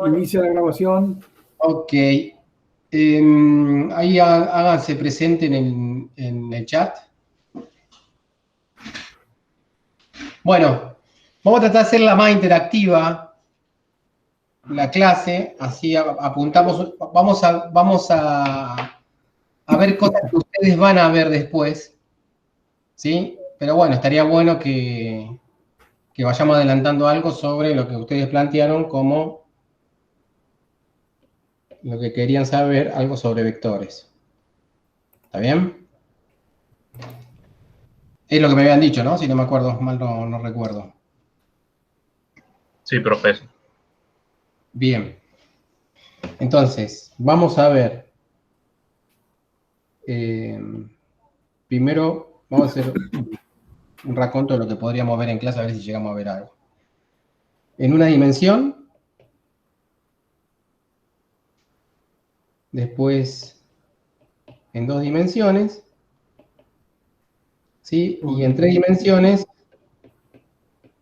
Inicia la grabación. Ok. Ahí háganse presente en el chat. Bueno, vamos a tratar de hacerla más interactiva, la clase, así apuntamos, vamos a ver cosas que ustedes van a ver después, ¿sí? Pero bueno, estaría bueno que vayamos adelantando algo sobre lo que ustedes plantearon como lo que querían saber, algo sobre vectores. ¿Está bien? Es lo que me habían dicho, ¿no? Si no me acuerdo, mal no recuerdo. Sí, profesor. Bien. Entonces, vamos a ver. Primero, vamos a hacer un raconto de lo que podríamos ver en clase, a ver si llegamos a ver algo. En una dimensión, después en dos dimensiones, ¿sí? Y en tres dimensiones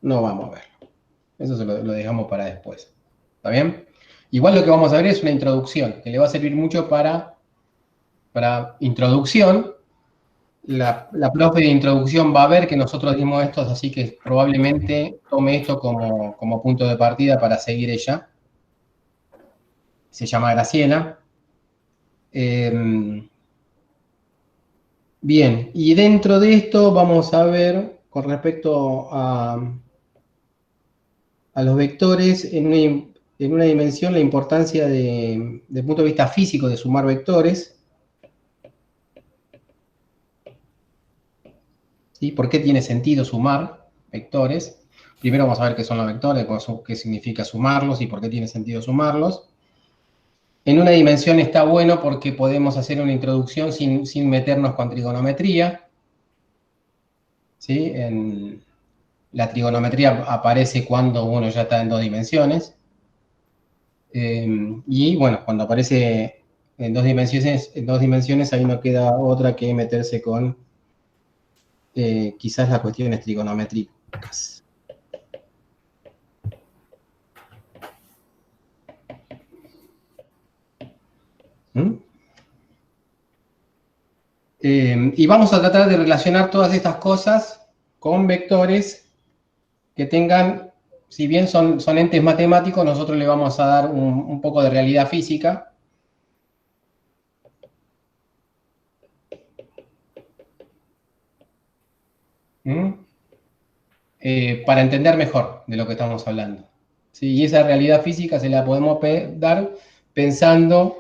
no vamos a verlo. Eso se lo dejamos para después. ¿Está bien? Igual lo que vamos a ver es una introducción, que le va a servir mucho para introducción. La profe de introducción va a ver que nosotros dimos estos, así que probablemente tome esto como punto de partida para seguir ella. Se llama Graciela. Bien, y dentro de esto vamos a ver con respecto a los vectores en una dimensión la importancia desde el punto de vista físico de sumar vectores. ¿Sí? ¿Por qué tiene sentido sumar vectores? Primero vamos a ver qué son los vectores, qué significa sumarlos y por qué tiene sentido sumarlos. En una dimensión está bueno porque podemos hacer una introducción sin meternos con trigonometría. ¿Sí? La trigonometría aparece cuando uno ya está en dos dimensiones. Y bueno, cuando aparece en dos dimensiones ahí no queda otra que meterse con quizás las cuestiones trigonométricas. Y vamos a tratar de relacionar todas estas cosas con vectores que tengan, si bien son entes matemáticos, nosotros le vamos a dar un poco de realidad física. Para entender mejor de lo que estamos hablando. ¿Sí? Y esa realidad física se la podemos dar pensando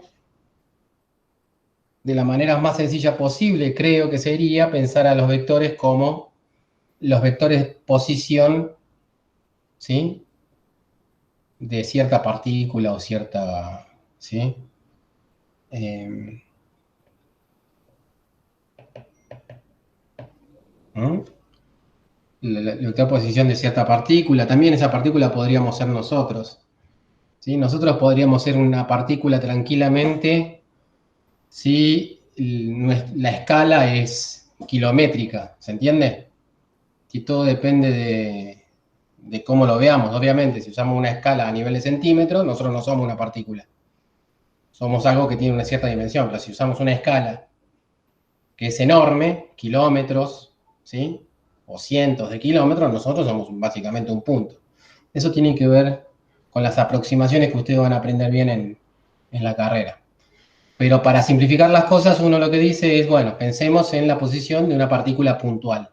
de la manera más sencilla posible, creo que sería pensar a los vectores como los vectores posición, ¿sí? De cierta partícula o cierta, ¿sí? La vector posición de cierta partícula, también esa partícula podríamos ser nosotros, ¿sí? Nosotros podríamos ser una partícula tranquilamente si la escala es kilométrica, ¿se entiende? Y todo depende de cómo lo veamos. Obviamente, si usamos una escala a nivel de centímetros, nosotros no somos una partícula. Somos algo que tiene una cierta dimensión, pero si usamos una escala que es enorme, kilómetros, ¿sí? O cientos de kilómetros, nosotros somos básicamente un punto. Eso tiene que ver con las aproximaciones que ustedes van a aprender bien en la carrera. Pero para simplificar las cosas, uno lo que dice es, bueno, pensemos en la posición de una partícula puntual.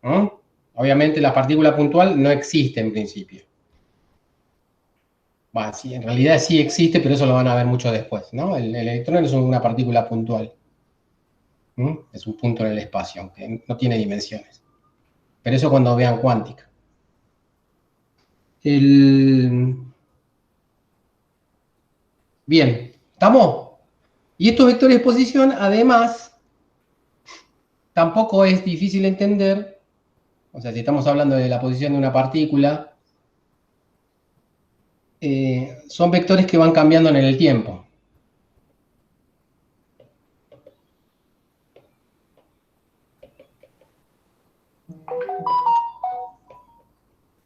¿No? Obviamente la partícula puntual no existe en principio. Bueno, sí, en realidad sí existe, pero eso lo van a ver mucho después, ¿no? El electrón es una partícula puntual. Es un punto en el espacio, aunque no tiene dimensiones. Pero eso cuando vean cuántica. Bien, ¿estamos? Y estos vectores de posición, además, tampoco es difícil entender, o sea, si estamos hablando de la posición de una partícula, son vectores que van cambiando en el tiempo.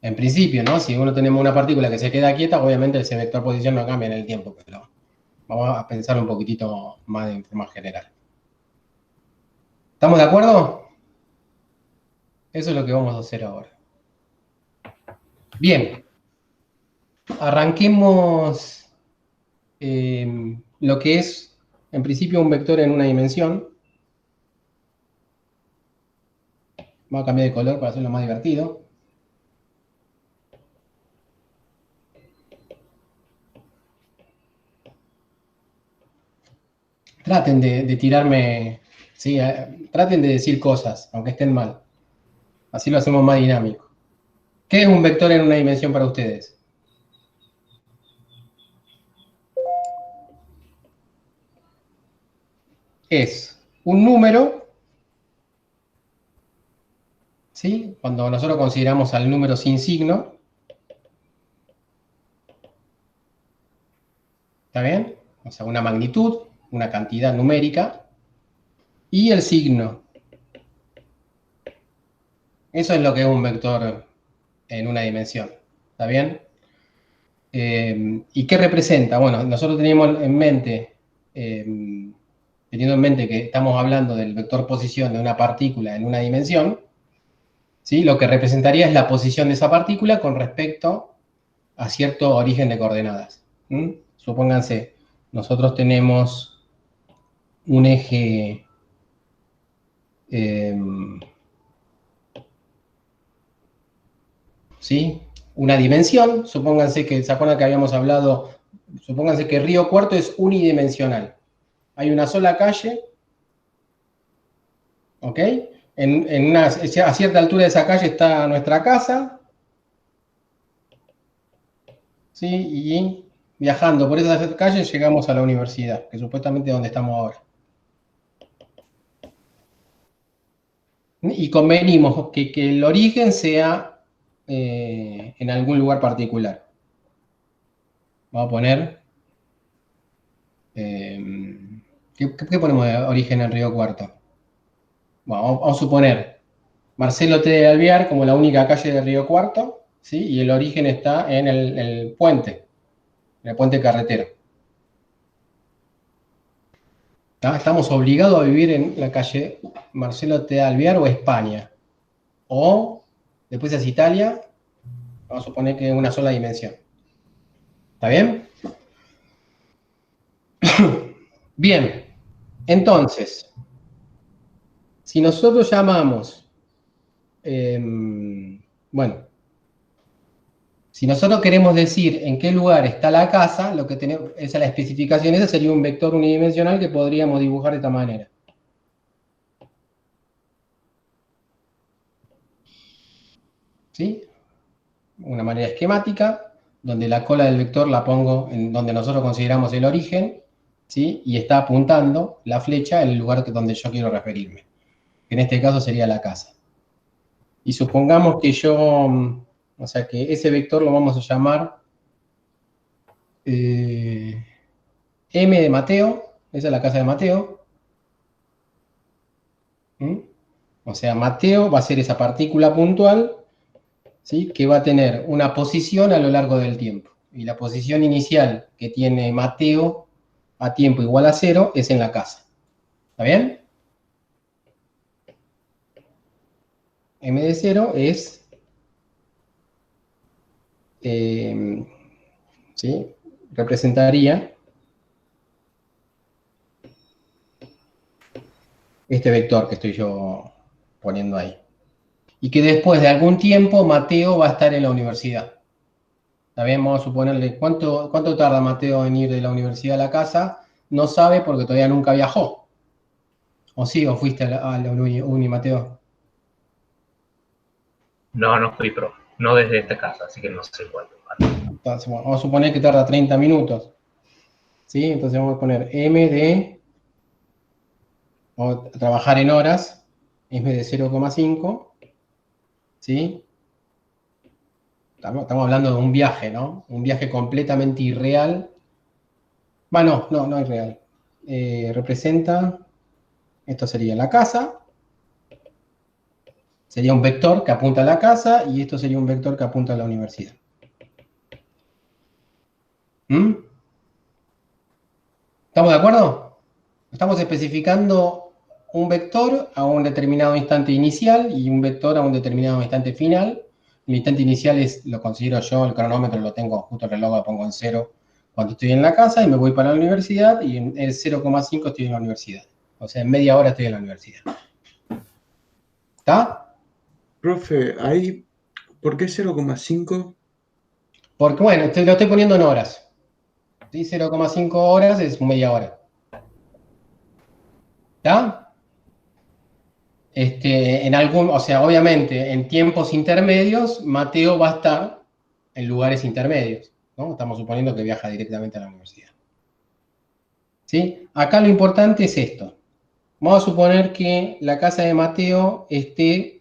En principio, ¿no? Si uno tenemos una partícula que se queda quieta, obviamente ese vector posición no cambia en el tiempo, pero vamos a pensar un poquitito más de forma general. ¿Estamos de acuerdo? Eso es lo que vamos a hacer ahora. Bien. Arranquemos lo que es, en principio, un vector en una dimensión. Vamos a cambiar de color para hacerlo más divertido. Traten de tirarme, ¿sí? Traten de decir cosas, aunque estén mal. Así lo hacemos más dinámico. ¿Qué es un vector en una dimensión para ustedes? Es un número, ¿sí? Cuando nosotros consideramos al número sin signo, ¿está bien? O sea, una magnitud, una cantidad numérica, y el signo. Eso es lo que es un vector en una dimensión, ¿está bien? ¿Y qué representa? Bueno, nosotros teníamos en mente, teniendo en mente que estamos hablando del vector posición de una partícula en una dimensión, ¿sí? Lo que representaría es la posición de esa partícula con respecto a cierto origen de coordenadas. Supónganse, nosotros tenemos un eje ¿sí? Una dimensión, supónganse que, ¿se acuerdan que habíamos hablado? Supónganse que Río Cuarto es unidimensional. Hay una sola calle, ¿ok? A cierta altura de esa calle está nuestra casa, ¿sí? Y viajando por esa calle llegamos a la universidad, que supuestamente es donde estamos ahora. Y convenimos que el origen sea en algún lugar particular. Vamos a poner... ¿qué ponemos de origen en Río Cuarto? Bueno, vamos a suponer Marcelo T. de Alvear como la única calle de Río Cuarto, ¿sí? Y el origen está en el puente, en el puente carretero. ¿Tá? Estamos obligados a vivir en la calle Marcelo T. de Alvear o España. O, después es Italia, vamos a suponer que es una sola dimensión. ¿Está bien? Bien, entonces, si nosotros llamamos, bueno, si nosotros queremos decir en qué lugar está la casa, lo que tenemos, esa es la especificación, esa sería un vector unidimensional que podríamos dibujar de esta manera. ¿Sí? Una manera esquemática, donde la cola del vector la pongo en donde nosotros consideramos el origen, ¿sí? Y está apuntando la flecha en el lugar donde yo quiero referirme. Que en este caso sería la casa. Y supongamos que o sea que ese vector lo vamos a llamar M de Mateo, esa es la casa de Mateo. O sea, Mateo va a ser esa partícula puntual, ¿sí? Que va a tener una posición a lo largo del tiempo. Y la posición inicial que tiene Mateo a tiempo igual a 0 es en la casa. ¿Está bien? M de 0 es... ¿sí? Representaría este vector que estoy yo poniendo ahí. Y que después de algún tiempo Mateo va a estar en la universidad. ¿Está bien? Vamos a suponerle, ¿cuánto tarda Mateo en ir de la universidad a la casa? No sabe porque todavía nunca viajó. ¿O sí? ¿O fuiste a la uni, Mateo? No, no fui, pro. No desde esta casa, así que no sé cuánto. Entonces, bueno, vamos a suponer que tarda 30 minutos. ¿Sí? Entonces vamos a poner M de... Vamos a trabajar en horas. M de 0,5. ¿Sí? Estamos hablando de un viaje, ¿no? Un viaje completamente irreal. Bueno, no es real. Representa... Esto sería la casa. Sería un vector que apunta a la casa y esto sería un vector que apunta a la universidad. ¿Mm? ¿Estamos de acuerdo? Estamos especificando un vector a un determinado instante inicial y un vector a un determinado instante final. El instante inicial lo considero yo, el cronómetro lo tengo, justo el reloj lo pongo en 0 cuando estoy en la casa y me voy para la universidad y en el 0,5 estoy en la universidad. O sea, en media hora estoy en la universidad. ¿Está? Profe, ahí, ¿por qué 0,5? Porque, bueno, lo estoy poniendo en horas. ¿Sí? 0,5 horas es media hora. ¿Está? O sea, obviamente, en tiempos intermedios, Mateo va a estar en lugares intermedios, ¿no? Estamos suponiendo que viaja directamente a la universidad. ¿Sí? Acá lo importante es esto. Vamos a suponer que la casa de Mateo esté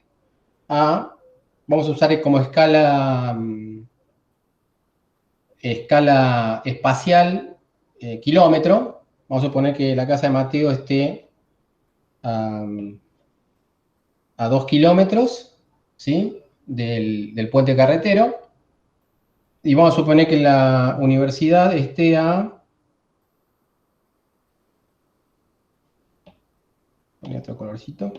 vamos a usar como escala espacial, kilómetro. Vamos a suponer que la casa de Mateo esté a 2 kilómetros, ¿sí? Del puente carretero. Y vamos a suponer que la universidad esté Poner otro colorcito.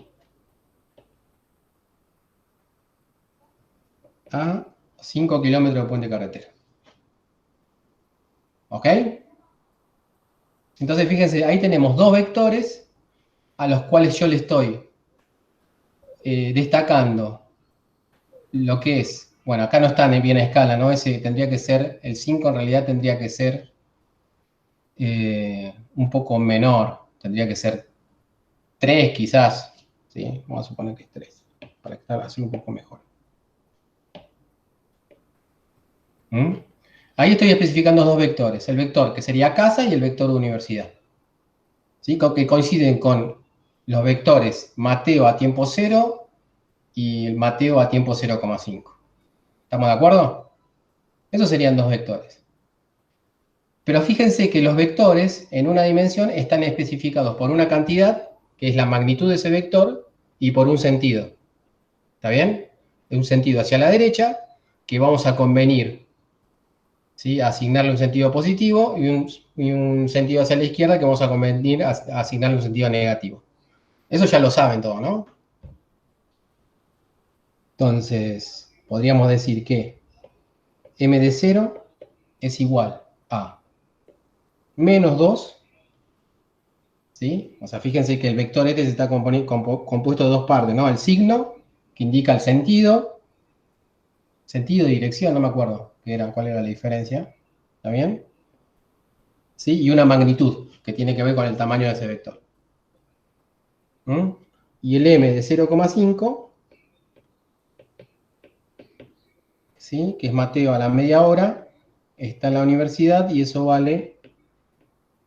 A 5 kilómetros del puente carretero. ¿Ok? Entonces, fíjense, ahí tenemos dos vectores a los cuales yo le estoy destacando lo que es, bueno, acá no está bien a escala, ¿no? Ese tendría que ser, el 5 en realidad tendría que ser un poco menor, tendría que ser 3 quizás, ¿sí? Vamos a suponer que es 3, para estar así un poco mejor. ¿Mm? Ahí estoy especificando dos vectores, el vector que sería casa y el vector de universidad, ¿sí? Que coinciden con los vectores Mateo a tiempo 0 y el Mateo a tiempo 0,5. ¿Estamos de acuerdo? Esos serían dos vectores. Pero fíjense que los vectores en una dimensión están especificados por una cantidad, que es la magnitud de ese vector, y por un sentido. ¿Está bien? Un sentido hacia la derecha, que vamos a convenir, ¿sí? A asignarle un sentido positivo y un sentido hacia la izquierda que vamos a convenir a asignarle un sentido negativo. Eso ya lo saben todo, ¿no? Entonces, podríamos decir que m de 0 es igual a menos 2, ¿sí? O sea, fíjense que el vector este se está compuesto de dos partes, ¿no? El signo, que indica el sentido y dirección, no me acuerdo cuál era la diferencia, ¿está bien? ¿Sí? Y una magnitud, que tiene que ver con el tamaño de ese vector. ¿Mm? Y el m de 0,5, ¿sí? Que es Mateo a la media hora, está en la universidad y eso vale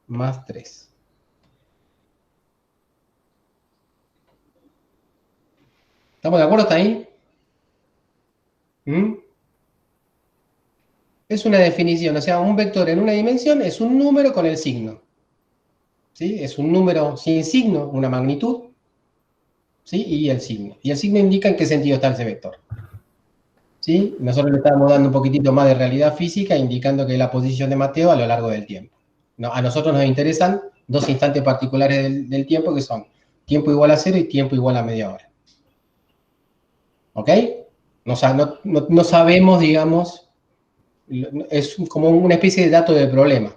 más 3. ¿Estamos de acuerdo hasta ahí? ¿Mm? Es una definición, o sea, un vector en una dimensión es un número con el signo. ¿Sí? Es un número sin signo, una magnitud, ¿sí? Y el signo. Y el signo indica en qué sentido está ese vector. ¿Sí? Nosotros le estamos dando un poquitito más de realidad física, indicando que es la posición de Mateo a lo largo del tiempo. No, a nosotros nos interesan dos instantes particulares del tiempo, que son tiempo igual a 0 y tiempo igual a media hora. ¿Ok? No sabemos, digamos, es como una especie de dato de problema.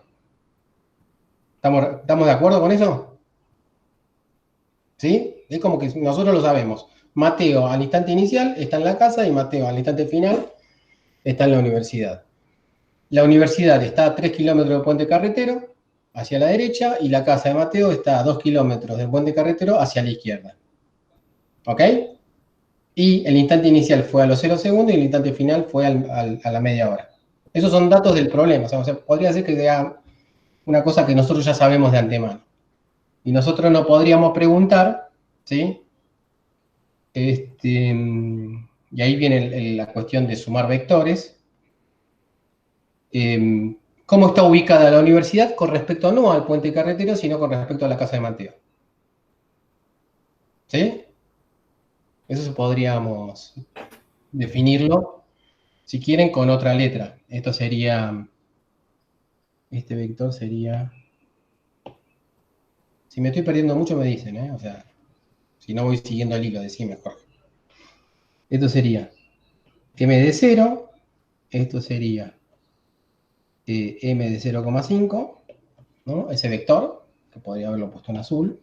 ¿Estamos de acuerdo con eso? ¿Sí? Es como que nosotros lo sabemos. Mateo al instante inicial está en la casa y Mateo al instante final está en la universidad. La universidad está a 3 kilómetros del puente carretero hacia la derecha y la casa de Mateo está a 2 kilómetros del puente carretero hacia la izquierda. ¿Ok? Y el instante inicial fue a los 0 segundos y el instante final fue a la media hora. Esos son datos del problema. O sea, podría ser que sea una cosa que nosotros ya sabemos de antemano. Y nosotros no podríamos preguntar, ¿sí? Y ahí viene la cuestión de sumar vectores. ¿Cómo está ubicada la universidad con respecto no al puente carretero, sino con respecto a la casa de Mateo? ¿Sí? Eso podríamos definirlo, si quieren, con otra letra. Esto sería, este vector sería, si me estoy perdiendo mucho me dicen, ¿eh? O sea, si no voy siguiendo el hilo, decime, Jorge. Esto sería m de 0, esto sería m de 0,5, ¿no? Ese vector, que podría haberlo puesto en azul.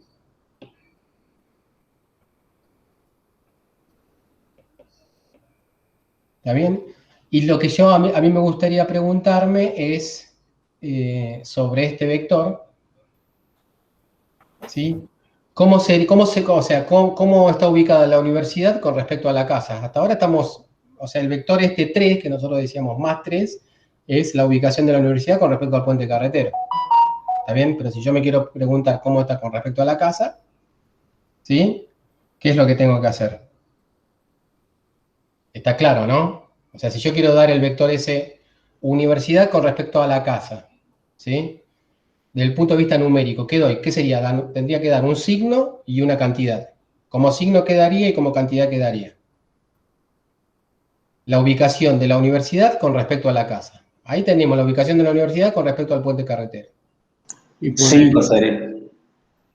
¿Está bien? Y lo que a mí me gustaría preguntarme es sobre este vector, ¿sí? ¿Cómo está ubicada la universidad con respecto a la casa? Hasta ahora estamos, o sea, el vector este 3, que nosotros decíamos más 3, es la ubicación de la universidad con respecto al puente carretero. ¿Está bien? Pero si yo me quiero preguntar cómo está con respecto a la casa, ¿sí? ¿Qué es lo que tengo que hacer? Está claro, ¿no? O sea, si yo quiero dar el vector ese universidad con respecto a la casa, ¿sí? Desde el punto de vista numérico, ¿qué doy? ¿Qué sería? Tendría que dar un signo y una cantidad. Como signo quedaría y como cantidad quedaría la ubicación de la universidad con respecto a la casa. Ahí tenemos la ubicación de la universidad con respecto al puente carretero. Y 5 ponele sería.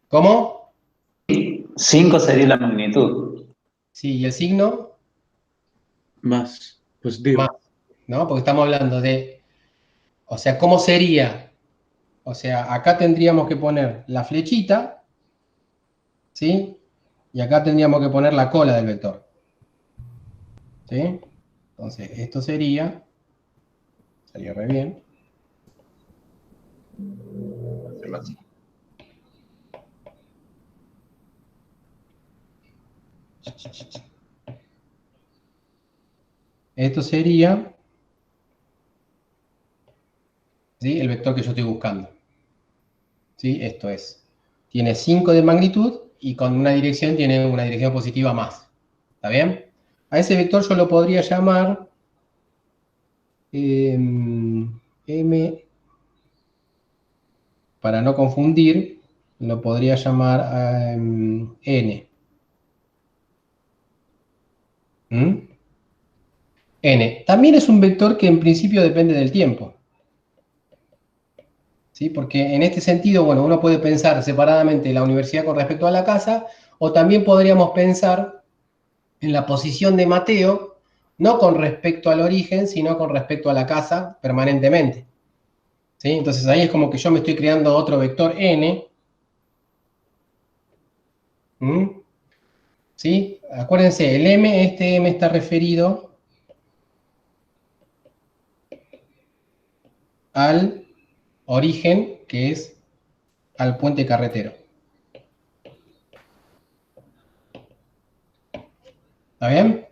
¿Cómo? 5 sería la magnitud. Sí, y el signo más más, positivo. ¿no? Porque estamos hablando de, o sea, ¿cómo sería? O sea, acá tendríamos que poner la flechita, ¿sí? Y acá tendríamos que poner la cola del vector, ¿sí? Entonces, esto sería re bien. Hacerlo así. Esto sería, ¿sí?, el vector que yo estoy buscando. ¿Sí? Esto es. Tiene 5 de magnitud y con una dirección tiene una dirección positiva más. ¿Está bien? A ese vector yo lo podría llamar M, para no confundir, lo podría llamar N. ¿Mm? N. También es un vector que en principio depende del tiempo. ¿Sí? Porque en este sentido, bueno, uno puede pensar separadamente la universidad con respecto a la casa, o también podríamos pensar en la posición de Mateo, no con respecto al origen, sino con respecto a la casa permanentemente. ¿Sí? Entonces ahí es como que yo me estoy creando otro vector n. ¿Mm? ¿Sí? Acuérdense, el m, este m está referido al origen, que es al puente carretero. ¿Está bien?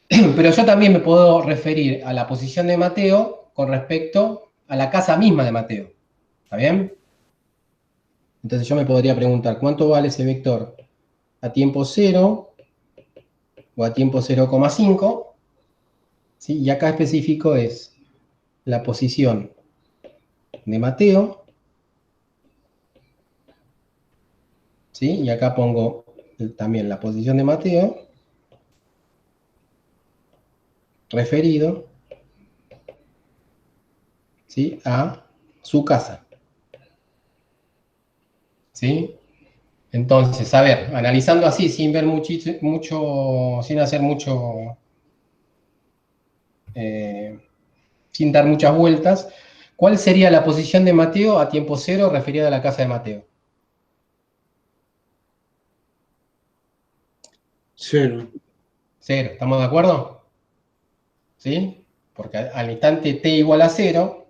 Pero yo también me puedo referir a la posición de Mateo con respecto a la casa misma de Mateo. ¿Está bien? Entonces yo me podría preguntar, ¿cuánto vale ese vector a tiempo 0 o a tiempo 0,5? ¿Sí? Y acá específico es la posición de Mateo, ¿sí? Y acá pongo también la posición de Mateo referido, ¿sí?, a su casa. ¿Sí? Entonces, a ver, analizando así, sin ver mucho, sin hacer mucho, sin dar muchas vueltas, ¿cuál sería la posición de Mateo a tiempo 0 referida a la casa de Mateo? 0. 0, ¿estamos de acuerdo? ¿Sí? Porque al instante t igual a 0,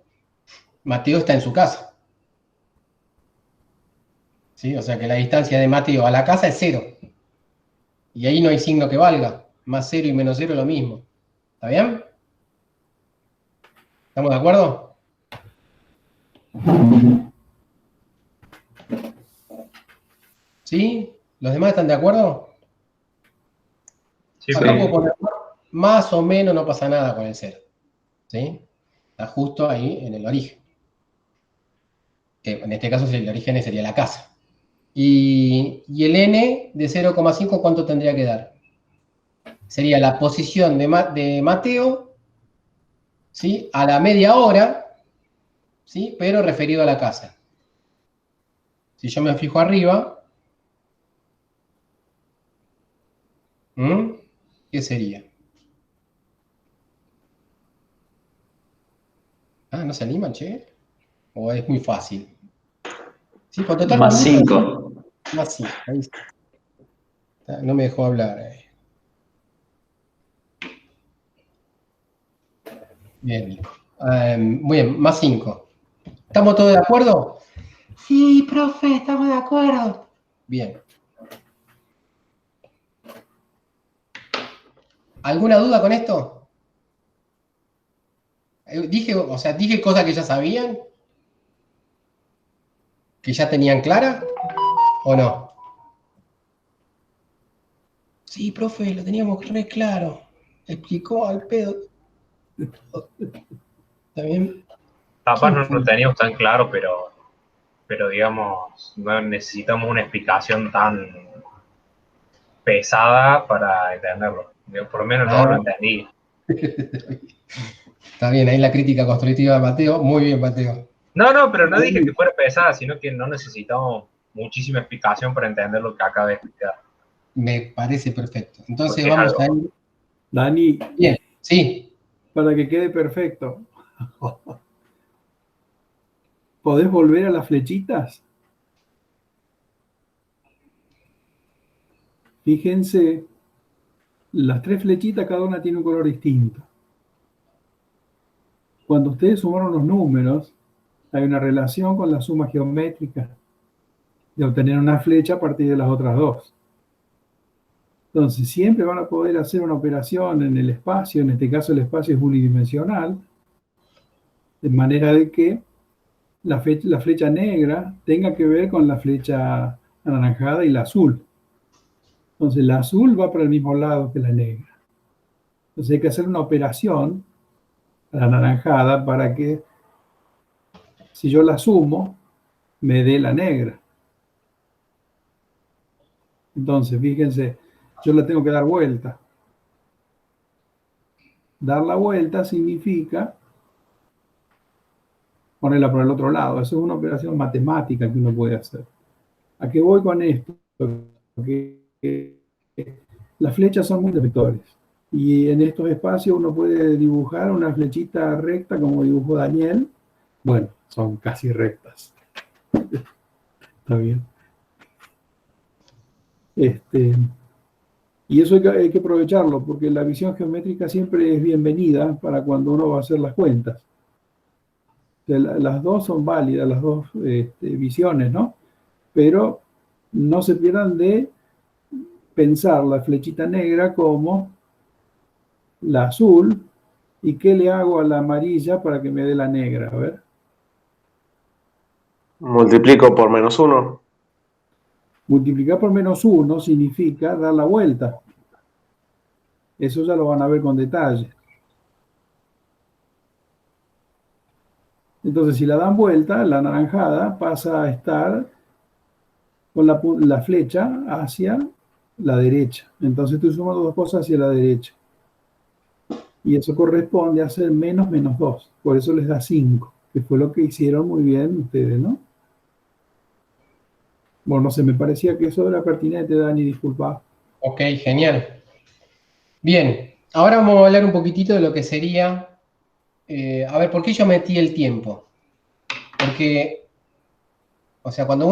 Mateo está en su casa. ¿Sí? O sea que la distancia de Mateo a la casa es 0. Y ahí no hay signo que valga. Más 0 y menos 0 es lo mismo. ¿Está bien? ¿Estamos de acuerdo? ¿Sí? ¿Los demás están de acuerdo? Sí, Acá profe. puedo poner más o menos, no pasa nada con el 0. ¿Sí? Está justo ahí en el origen. Que en este caso el origen sería la casa. Y el n de 0,5, ¿cuánto tendría que dar? sería la posición de Mateo, ¿sí? A la media hora, ¿sí? Pero referido a la casa. Si yo me fijo arriba, ¿qué sería? Ah, ¿no se animan, che? ¿O es muy fácil? Sí, con total Más gusto. 5. Más 5, ahí está. No me dejó hablar. Bien. Muy bien, más 5. ¿Estamos todos de acuerdo? Sí, profe, estamos de acuerdo. Bien. ¿Alguna duda con esto? Dije cosas que ya sabían, que ya tenían clara, ¿o no? Sí, profe, lo teníamos re claro. Explicó al pedo. ¿Está bien? Capaz no fue? lo teníamos tan claro, pero digamos, no necesitamos una explicación tan pesada para entenderlo. Yo, por lo menos yo lo entendí. Está bien, ahí la crítica constructiva de Mateo. Muy bien, Mateo. No, pero no dije que fuera pesada, sino que no necesitamos muchísima explicación para entender lo que acaba de explicar. Me parece perfecto. Entonces Porque es vamos algo. a ir. Dani, Bien, sí. para que quede perfecto, ¿podés volver a las flechitas? Fíjense, las 3 flechitas, cada una tiene un color distinto. Cuando ustedes sumaron los números, hay una relación con la suma geométrica de obtener una flecha a partir de las otras dos. Entonces, siempre van a poder hacer una operación en el espacio, en este caso el espacio es unidimensional, de manera de que la flecha negra tenga que ver con la flecha anaranjada y la azul. Entonces, la azul va para el mismo lado que la negra. Entonces, hay que hacer una operación a la anaranjada para que, si yo la sumo, me dé la negra. Entonces, fíjense, yo la tengo que dar vuelta. Dar la vuelta significa ponerla por el otro lado. Eso es una operación matemática que uno puede hacer. ¿A qué voy con esto? Porque las flechas son múltiples vectores. Y en estos espacios uno puede dibujar una flechita recta como dibujó Daniel. Bueno, son casi rectas. Está bien. Y eso hay que aprovecharlo, porque la visión geométrica siempre es bienvenida para cuando uno va a hacer las cuentas. O sea, las dos son válidas, las dos visiones, ¿no? Pero no se pierdan de pensar la flechita negra como la azul, y qué le hago a la amarilla para que me dé la negra. A ver. Multiplico por -1. Multiplicar por -1 significa dar la vuelta. Eso ya lo van a ver con detalle. Entonces, si la dan vuelta, la anaranjada pasa a estar con la flecha hacia la derecha. Entonces estoy sumando dos cosas hacia la derecha. Y eso corresponde a hacer -2. Por eso les da 5, que fue lo que hicieron muy bien ustedes, ¿no? Bueno, no sé, me parecía que eso era pertinente, Dani, disculpa. Ok, genial. Bien, ahora vamos a hablar un poquitito de lo que sería... a ver, ¿por qué yo metí el tiempo? Porque, o sea, cuando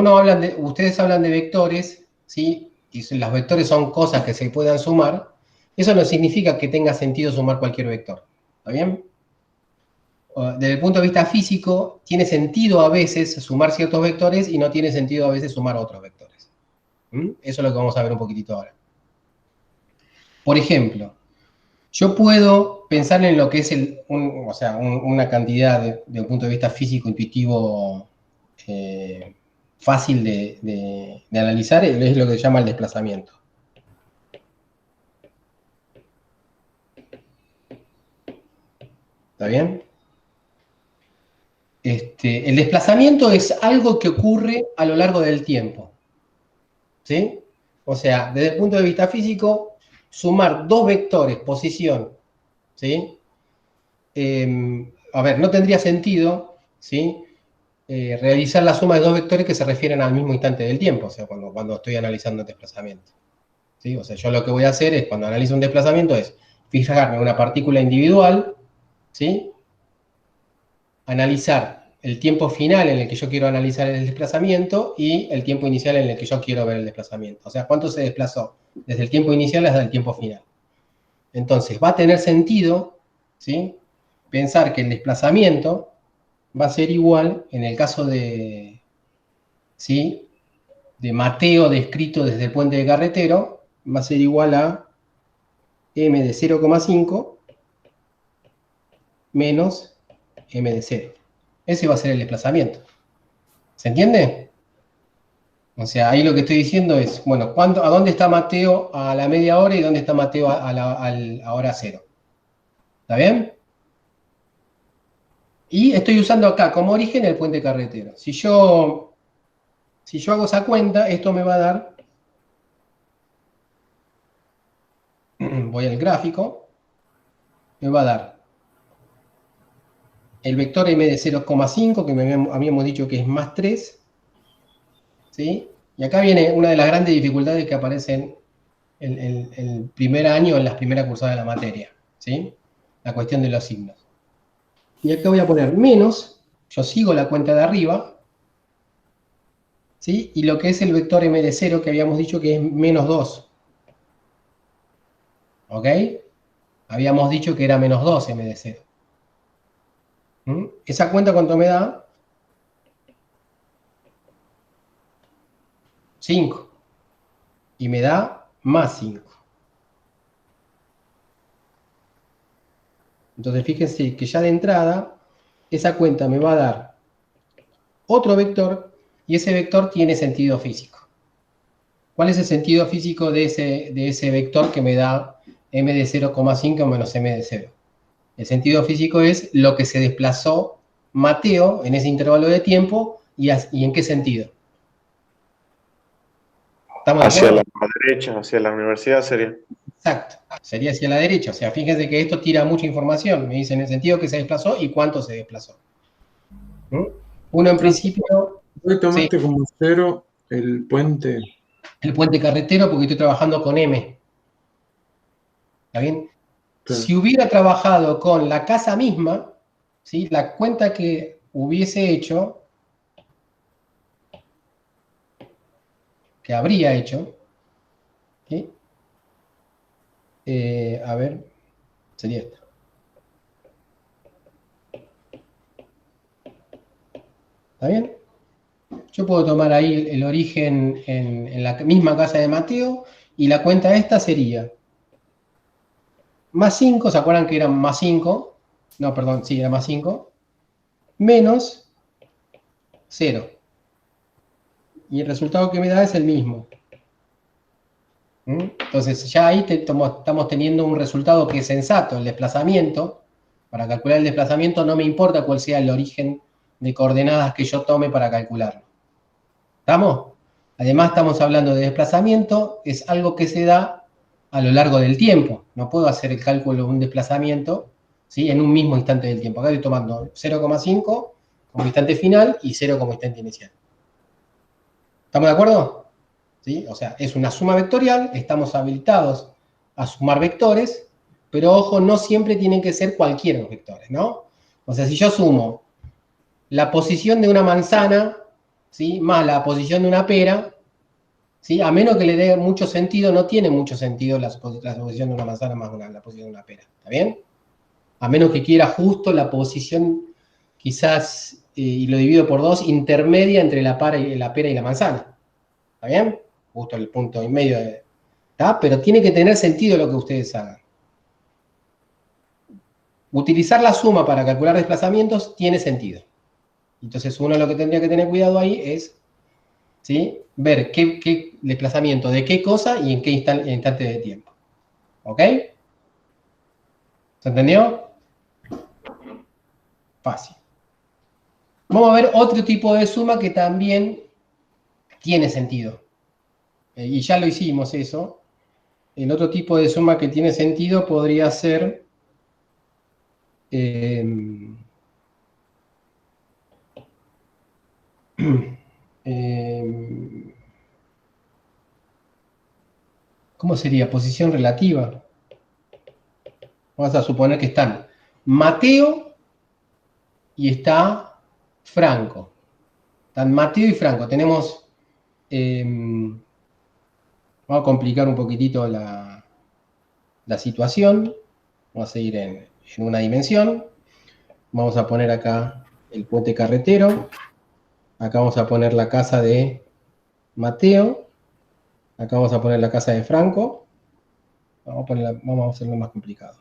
ustedes hablan de vectores, ¿sí? Y los vectores son cosas que se puedan sumar, eso no significa que tenga sentido sumar cualquier vector. ¿Está bien? Desde el punto de vista físico, tiene sentido a veces sumar ciertos vectores y no tiene sentido a veces sumar otros vectores. Eso es lo que vamos a ver un poquitito ahora. Por ejemplo, yo puedo pensar en lo que es una cantidad de un punto de vista físico, intuitivo, fácil de analizar, es lo que se llama el desplazamiento. ¿Está bien? El desplazamiento es algo que ocurre a lo largo del tiempo. ¿Sí? O sea, desde el punto de vista físico, sumar dos vectores, posición, ¿sí? A ver, no tendría sentido, ¿sí? Realizar la suma de dos vectores que se refieren al mismo instante del tiempo, o sea, cuando estoy analizando el desplazamiento. ¿Sí? O sea, yo lo que voy a hacer es, cuando analizo un desplazamiento, es fijarme una partícula individual, ¿sí? Analizar el tiempo final en el que yo quiero analizar el desplazamiento y el tiempo inicial en el que yo quiero ver el desplazamiento. O sea, cuánto se desplazó desde el tiempo inicial hasta el tiempo final. Entonces, va a tener sentido, ¿sí? Pensar que el desplazamiento va a ser igual, en el caso de, ¿sí? De Mateo descrito desde el puente de Carretero, va a ser igual a m de 0,5 menos m de 0. Ese va a ser el desplazamiento. ¿Se entiende? O sea, ahí lo que estoy diciendo es, bueno, ¿a dónde está Mateo a la media hora y dónde está Mateo a la hora 0? ¿Está bien? Y estoy usando acá como origen el puente carretero. Si yo hago esa cuenta, esto me va a dar, voy al gráfico, me va a dar el vector m de 0,5, que habíamos dicho que es más 3, ¿sí? Y acá viene una de las grandes dificultades que aparecen el primer año, en las primeras cursadas de la materia, ¿sí? La cuestión de los signos. Y acá voy a poner menos, yo sigo la cuenta de arriba, ¿sí? Y lo que es el vector m de 0, que habíamos dicho que es menos 2. ¿Ok? Habíamos dicho que era menos 2 m de 0. ¿Esa cuenta cuánto me da? 5. Y me da más 5. Entonces fíjense que ya de entrada, esa cuenta me va a dar otro vector, y ese vector tiene sentido físico. ¿Cuál es el sentido físico de ese vector que me da m de 0,5 menos m de 0? El sentido físico es lo que se desplazó Mateo en ese intervalo de tiempo y en qué sentido. ¿Estamos de Hacia acuerdo? la derecha, hacia la universidad sería. Exacto, sería hacia la derecha. O sea, fíjense que esto tira mucha información. Me dicen el sentido que se desplazó y cuánto se desplazó. Uno en principio... Hoy tomaste Sí, como cero el puente. el puente carretero porque estoy trabajando con M. ¿Está bien? Claro. Si hubiera trabajado con la casa misma, ¿sí? La cuenta que hubiese hecho, que habría hecho, ¿sí? A ver, sería esta. ¿Está bien? Yo puedo tomar ahí el origen en la misma casa de Mateo y la cuenta esta sería más 5, ¿se acuerdan que eran más 5? No, perdón, sí, era más 5, menos 0. Y el resultado que me da es el mismo. Entonces ya ahí estamos teniendo un resultado que es sensato, el desplazamiento. Para calcular el desplazamiento no me importa cuál sea el origen de coordenadas que yo tome para calcularlo. ¿Estamos? Además estamos hablando de desplazamiento, es algo que se da a lo largo del tiempo. No puedo hacer el cálculo de un desplazamiento, ¿sí? En un mismo instante del tiempo. Acá estoy tomando 0,5 como instante final y 0 como instante inicial. ¿Estamos de acuerdo? ¿Sí? O sea, es una suma vectorial, estamos habilitados a sumar vectores, pero ojo, no siempre tienen que ser cualquiera los vectores, ¿no? O sea, si yo sumo la posición de una manzana, ¿sí? Más la posición de una pera, ¿sí? A menos que le dé mucho sentido, no tiene mucho sentido la posición de una manzana más la posición de una pera, ¿está bien? A menos que quiera justo la posición, quizás, y lo divido por 2, intermedia entre la pera y la manzana, ¿está bien? Justo el punto en medio, ¿está? Pero tiene que tener sentido lo que ustedes hagan. Utilizar la suma para calcular desplazamientos tiene sentido. Entonces uno lo que tendría que tener cuidado ahí es, ¿sí? Ver qué desplazamiento de qué cosa y en qué instante de tiempo. ¿Ok? ¿Se entendió? Fácil. Vamos a ver otro tipo de suma que también tiene sentido. Y ya lo hicimos eso. el otro tipo de suma que tiene sentido podría ser ¿cómo sería? Posición relativa. Vamos a suponer que están Mateo y está Franco. Están Mateo y Franco. Tenemos... vamos a complicar un poquitito la situación. Vamos a seguir en una dimensión. Vamos a poner acá el puente carretero. Acá vamos a poner la casa de Mateo. Acá vamos a poner la casa de Franco. Vamos a hacerlo más complicado.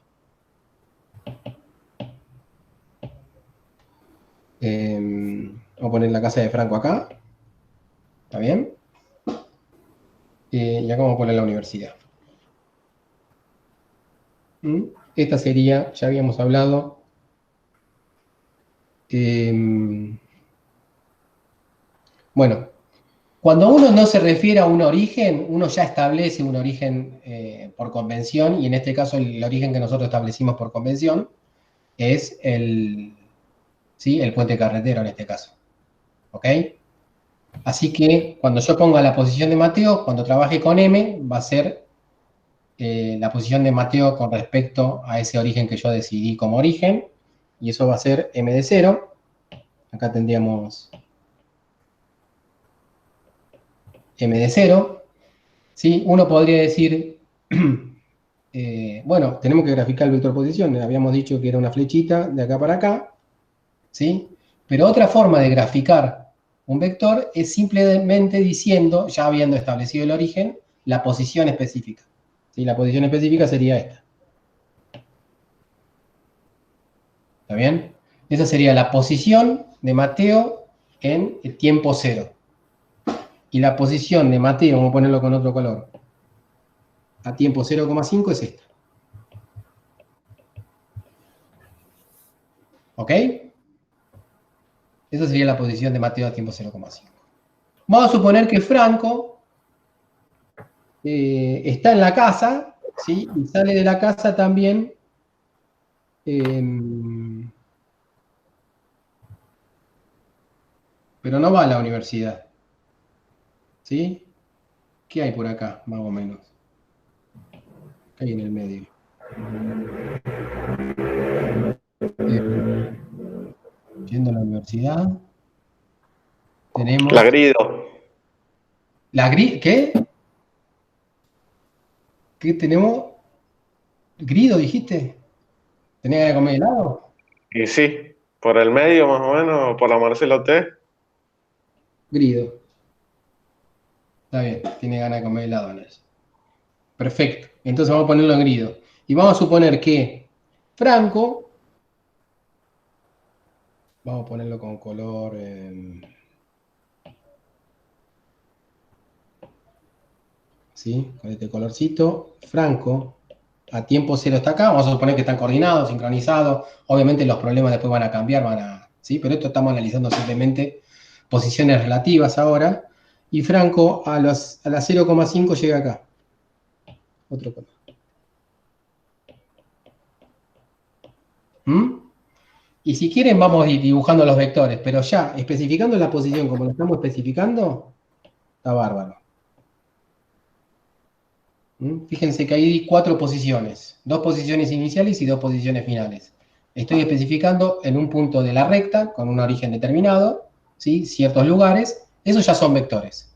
Vamos a poner la casa de Franco acá. ¿Está bien? Y acá vamos a poner la universidad. Esta sería, ya habíamos hablado, bueno, cuando uno no se refiere a un origen, uno ya establece un origen por convención, y en este caso el origen que nosotros establecimos por convención es el puente carretero en este caso. ¿Ok? Así que cuando yo ponga la posición de Mateo, cuando trabaje con M, va a ser la posición de Mateo con respecto a ese origen que yo decidí como origen, y eso va a ser M de 0. Acá tendríamos M de 0. ¿Sí? Uno podría decir, bueno, tenemos que graficar el vector posición. Habíamos dicho que era una flechita de acá para acá. ¿Sí? Pero otra forma de graficar un vector es simplemente diciendo, ya habiendo establecido el origen, la posición específica. ¿Sí? La posición específica sería esta. ¿Está bien? Esa sería la posición de Mateo en el tiempo 0. Y la posición de Mateo, vamos a ponerlo con otro color, a tiempo 0,5 es esta. ¿Ok? Esa sería la posición de Mateo a tiempo 0,5. Vamos a suponer que Franco está en la casa, ¿sí? Y sale de la casa también pero no va a la universidad. ¿Sí? ¿Qué hay por acá, más o menos? ¿Qué hay en el medio? Yendo a la universidad. Tenemos... La Grido. ¿Qué? ¿Qué tenemos? ¿Grido, dijiste? ¿Tenía que comer helado? Y sí, por el medio más o menos, por la Marcelo T. Grido. Está bien, tiene ganas de comer helado en eso. Perfecto. Entonces vamos a ponerlo en grido. Y vamos a suponer que Franco, vamos a ponerlo con color... ¿sí? Con este colorcito. Franco, a tiempo 0 está acá. Vamos a suponer que están coordinados, sincronizados. Obviamente los problemas después van a cambiar, ¿sí? Pero esto estamos analizando simplemente posiciones relativas ahora. Y Franco a las 0,5 llega acá. Otro color. Y si quieren vamos a ir dibujando los vectores, pero ya especificando la posición como lo estamos especificando, está bárbaro. Fíjense que hay 4 posiciones, 2 posiciones iniciales y 2 posiciones finales. Estoy especificando en un punto de la recta, con un origen determinado, ¿sí? Ciertos lugares, esos ya son vectores.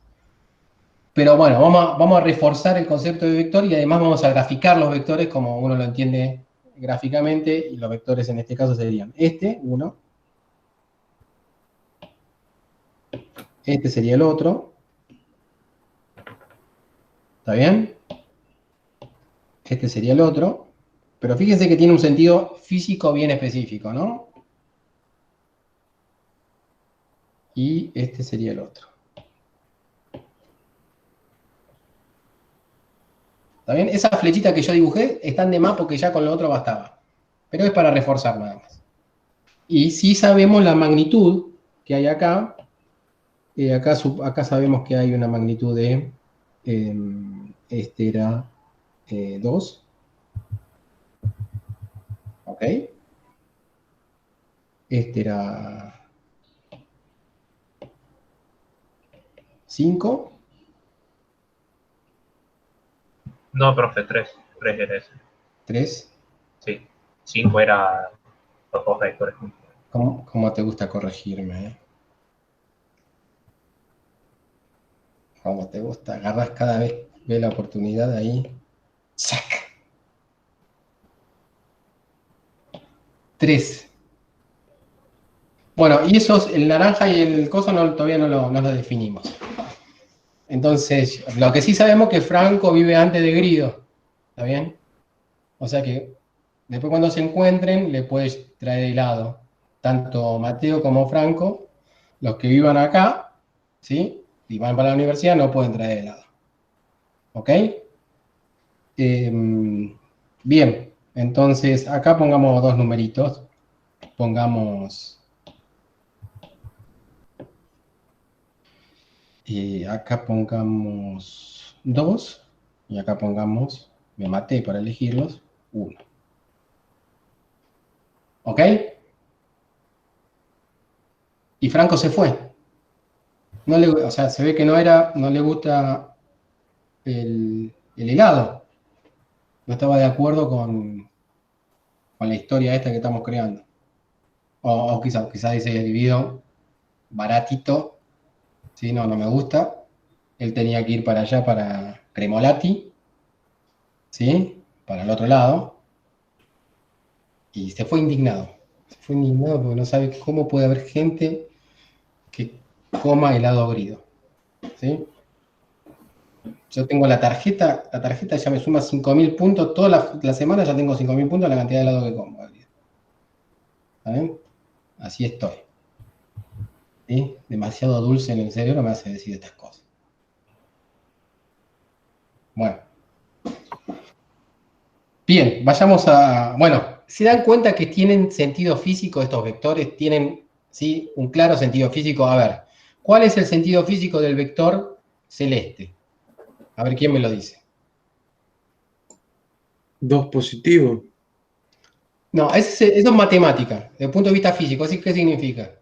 Pero bueno, vamos a reforzar el concepto de vector y además vamos a graficar los vectores como uno lo entiende gráficamente, y los vectores en este caso serían uno. Este sería el otro. ¿Está bien? Este sería el otro. Pero fíjense que tiene un sentido físico bien específico, ¿no? Y este sería el otro. ¿Está bien? Esas flechitas que yo dibujé están de más porque ya con lo otro bastaba. Pero es para reforzar nada más. Y si sabemos la magnitud que hay acá. Acá sabemos que hay una magnitud de... este era 2. ¿Ok? Este era 5. No, profe, 3. 3 era ese. 3. Sí. 5 era los dos vectores. ¿Cómo te gusta corregirme? ¿Cómo te gusta? Agarras cada vez que ves la oportunidad ahí. ¡Sac! 3. Bueno, y esos, el naranja y el coso todavía no lo definimos. Entonces, lo que sí sabemos es que Franco vive antes de Grido. ¿Está bien? O sea que después cuando se encuentren le puedes traer helado. Tanto Mateo como Franco, los que vivan acá, ¿sí? Y van para la universidad no pueden traer helado. ¿Ok? Bien, entonces acá pongamos dos numeritos. Pongamos... acá pongamos 2 y acá pongamos, me maté para elegirlos, 1. ¿Ok? Y Franco se fue. O sea, se ve que no le gusta el helado. No estaba de acuerdo con la historia esta que estamos creando. O quizás dice dividido baratito. ¿Sí? No me gusta. Él tenía que ir para allá, para Cremolati. ¿Sí? Para el otro lado. Y se fue indignado. Se fue indignado porque no sabe cómo puede haber gente que coma helado Grido. ¿Sí? Yo tengo la tarjeta ya me suma 5.000 puntos, toda la semana ya tengo 5.000 puntos la cantidad de helado que como. ¿Está bien? Así estoy. ¿Sí? Demasiado dulce en el cerebro me hace decir estas cosas. Bueno. Bien, vayamos a... Bueno, ¿se dan cuenta que tienen sentido físico estos vectores? Tienen, ¿sí? Un claro sentido físico. A ver, ¿cuál es el sentido físico del vector celeste? A ver, ¿quién me lo dice? 2 positivo. No, eso es matemática, desde el punto de vista físico. ¿Así qué significa?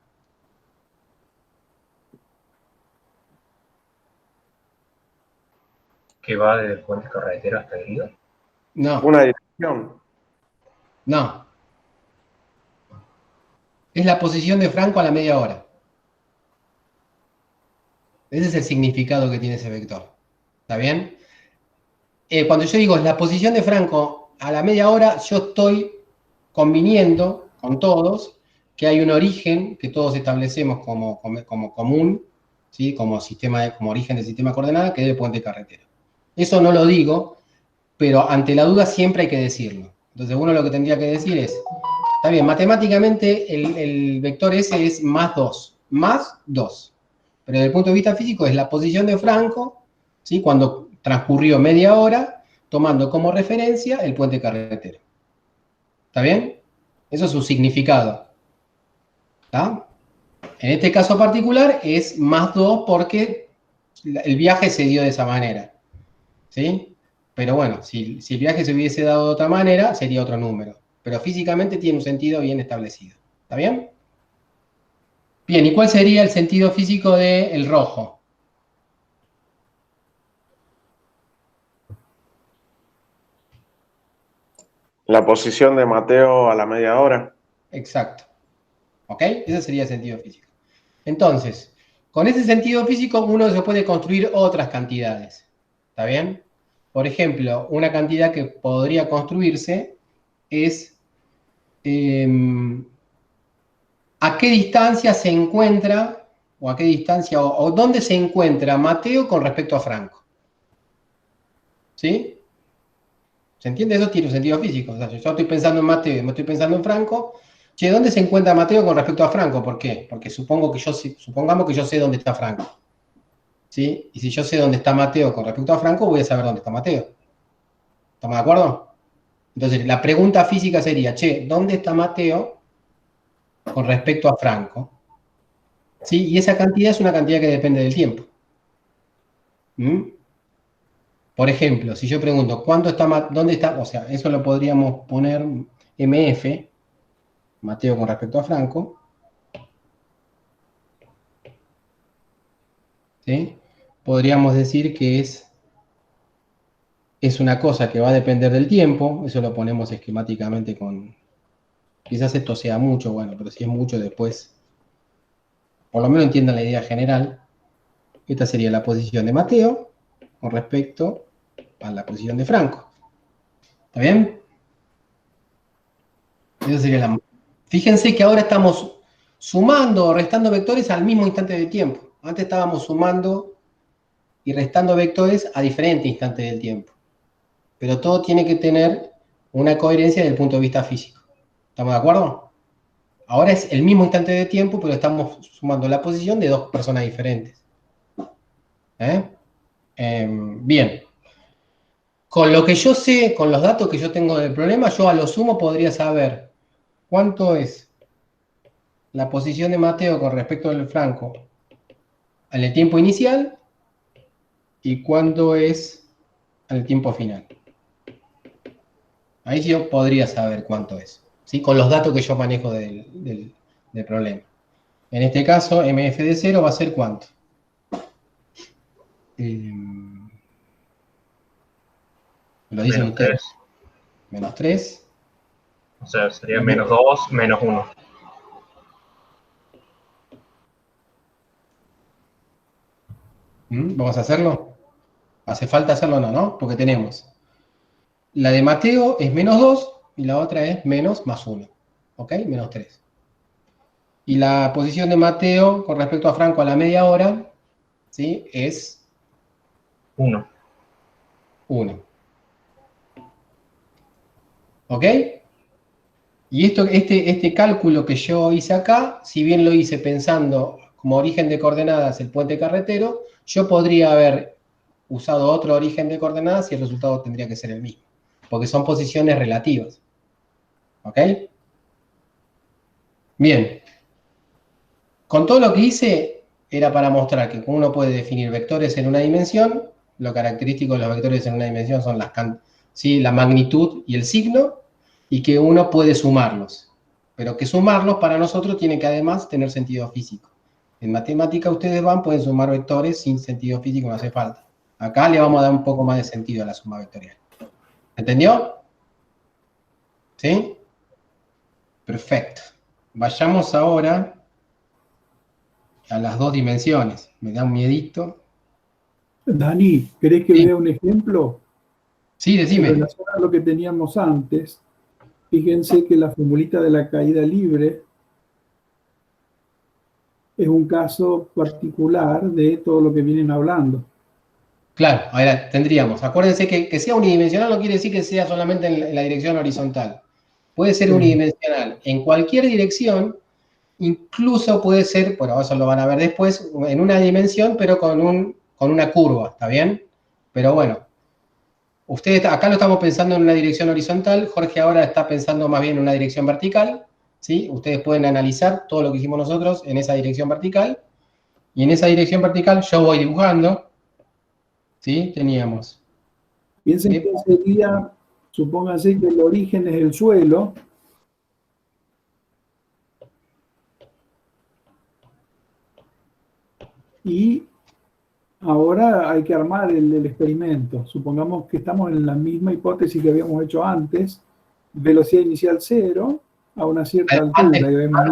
Que va desde el puente carretero hasta Grido. No, Una dirección. no. Es la posición de Franco a la media hora. Ese es el significado que tiene ese vector. ¿Está bien? Cuando yo digo la posición de Franco a la media hora, yo estoy conviniendo con todos que hay un origen que todos establecemos como común, ¿sí? Como origen del sistema de coordenadas, que es el puente carretero. Eso no lo digo, pero ante la duda siempre hay que decirlo. Entonces uno lo que tendría que decir es, está bien, matemáticamente el vector S es más 2, pero desde el punto de vista físico es la posición de Franco, ¿sí? Cuando transcurrió media hora, tomando como referencia el puente carretero. ¿Está bien? Eso es su significado. ¿Está? En este caso particular es más 2 porque el viaje se dio de esa manera. ¿Sí? Pero bueno, si el viaje se hubiese dado de otra manera, sería otro número. Pero físicamente tiene un sentido bien establecido. ¿Está bien? Bien, ¿y cuál sería el sentido físico del rojo? La posición de Mateo a la media hora. Exacto. ¿Ok? Ese sería el sentido físico. Entonces, con ese sentido físico uno se puede construir otras cantidades. ¿Está bien? Por ejemplo, una cantidad que podría construirse es a qué distancia se encuentra, o a qué distancia, o dónde se encuentra Mateo con respecto a Franco. ¿Sí? ¿Se entiende? Eso tiene un sentido físico. O sea, yo estoy pensando en Mateo y me estoy pensando en Franco. Che, ¿dónde se encuentra Mateo con respecto a Franco? ¿Por qué? Porque supongamos que yo sé dónde está Franco. ¿Sí? Y si yo sé dónde está Mateo con respecto a Franco, voy a saber dónde está Mateo. ¿Estamos de acuerdo? Entonces, la pregunta física sería, che, ¿dónde está Mateo con respecto a Franco? ¿Sí? Y esa cantidad es una cantidad que depende del tiempo. ¿Mm? Por ejemplo, si yo pregunto, ¿dónde está? O sea, eso lo podríamos poner MF, Mateo con respecto a Franco, ¿sí? Podríamos decir que es una cosa que va a depender del tiempo, eso lo ponemos esquemáticamente con... Quizás esto sea mucho, bueno, pero si es mucho después, por lo menos entiendan la idea general. Esta sería la posición de Mateo con respecto a la posición de Franco. ¿Está bien? Esa sería la... Fíjense que ahora estamos sumando o restando vectores al mismo instante de tiempo. Antes estábamos sumando y restando vectores a diferentes instantes del tiempo. Pero todo tiene que tener una coherencia desde el punto de vista físico. ¿Estamos de acuerdo? Ahora es el mismo instante de tiempo, pero estamos sumando la posición de dos personas diferentes. Bien. Con lo que yo sé, con los datos que yo tengo del problema, yo a lo sumo podría saber cuánto es la posición de Mateo con respecto al Franco en el tiempo inicial y cuánto es al tiempo final. Ahí yo podría saber cuánto es, ¿sí? Con los datos que yo manejo del problema. En este caso, MF de 0 va a ser ¿cuánto? Lo dicen Menos ustedes. 3. Menos 3. O sea, sería menos 2, menos 1. ¿Vamos a hacerlo? ¿Hace falta hacerlo o no, no? Porque tenemos la de Mateo es menos 2 y la otra es menos más 1. ¿Ok? Menos 3. Y la posición de Mateo con respecto a Franco a la media hora, ¿sí? Es 1. 1. ¿Ok? Y este cálculo que yo hice acá, si bien lo hice pensando como origen de coordenadas el puente carretero, yo podría haber usado otro origen de coordenadas y el resultado tendría que ser el mismo, porque son posiciones relativas. ¿Ok? Bien. Con todo lo que hice, era para mostrar que uno puede definir vectores en una dimensión. Lo característico de los vectores en una dimensión son la magnitud y el signo, y que uno puede sumarlos. Pero que sumarlos para nosotros tiene que además tener sentido físico. En matemática ustedes pueden sumar vectores sin sentido físico, no hace falta. Acá le vamos a dar un poco más de sentido a la suma vectorial. ¿Entendió? ¿Sí? Perfecto. Vayamos ahora a las dos dimensiones. Me da un miedito. Dani, ¿querés que Sí. vea un ejemplo? Sí, En decime. relación a lo que teníamos antes, fíjense que la formulita de la caída libre es un caso particular de todo lo que vienen hablando. Claro, ahora tendríamos. Acuérdense que sea unidimensional no quiere decir que sea solamente en la dirección horizontal. Puede ser Sí. unidimensional en cualquier dirección, incluso puede ser, bueno, eso lo van a ver después, en una dimensión, pero con una curva, ¿está bien? Pero bueno, ustedes acá lo estamos pensando en una dirección horizontal, Jorge ahora está pensando más bien en una dirección vertical, ¿sí? Ustedes pueden analizar todo lo que hicimos nosotros en esa dirección vertical, y en esa dirección vertical yo voy dibujando, ¿sí? Teníamos. Piensen que sería, supónganse que el origen es el suelo. Y ahora hay que armar el experimento. Supongamos que estamos en la misma hipótesis que habíamos hecho antes, velocidad inicial 0 a una cierta altura.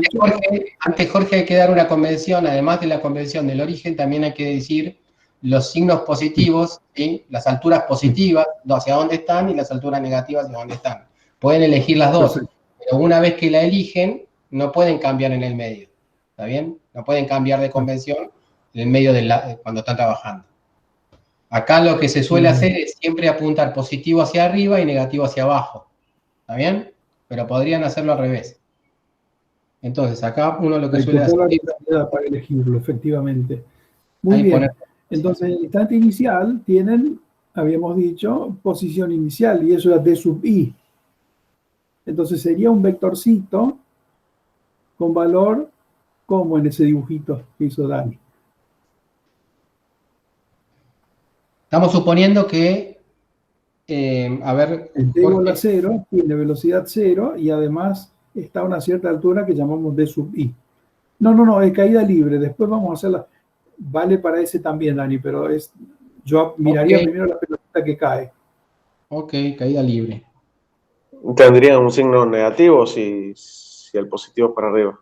Antes, Jorge, hay que dar una convención, además de la convención del origen, también hay que decir los signos positivos, ¿sí? Las alturas positivas, hacia dónde están, y las alturas negativas, hacia dónde están. Pueden elegir las dos, pero una vez que la eligen, no pueden cambiar en el medio. ¿Está bien? No pueden cambiar de convención en el medio cuando están trabajando. Acá lo que se suele hacer es siempre apuntar positivo hacia arriba y negativo hacia abajo. ¿Está bien? Pero podrían hacerlo al revés. Entonces, acá uno lo que suele hacer es... para elegirlo, efectivamente. Muy bien. Entonces, en el instante inicial tienen, habíamos dicho, posición inicial, y eso es D sub I. Entonces, sería un vectorcito con valor como en ese dibujito que hizo Dani. Estamos suponiendo que A ver, El t igual a Jorge, 0 tiene velocidad 0 y además está a una cierta altura que llamamos d sub i. No, es caída libre. Después vamos a hacerla. Vale para ese también, Dani, pero yo miraría primero la pelotita que cae. ok, caída libre. Tendría un signo negativo si el positivo es para arriba.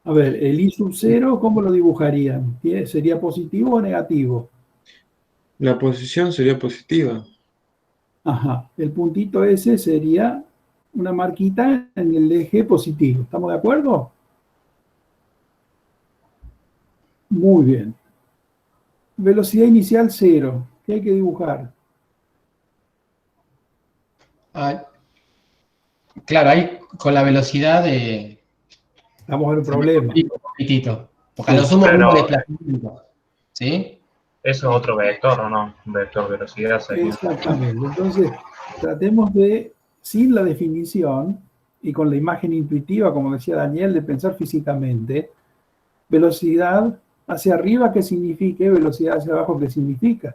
A ver, el i sub 0, ¿cómo lo dibujarían? ¿Sería positivo o negativo? La posición sería positiva. Ajá, el puntito ese sería una marquita en el eje positivo. ¿Estamos de acuerdo? Muy bien. Velocidad inicial 0. ¿Qué hay que dibujar? Ah, claro, ahí con la velocidad de... Estamos en un Se me problema. complica un poquitito. Porque a Sí. lo sumo Pero- un desplazamiento. ¿Sí? ¿Eso es otro vector o no? Un vector de velocidad sería. Exactamente. Entonces, tratemos de, sin la definición y con la imagen intuitiva, como decía Daniel, de pensar físicamente, velocidad hacia arriba, ¿qué significa? Velocidad hacia abajo, ¿qué significa?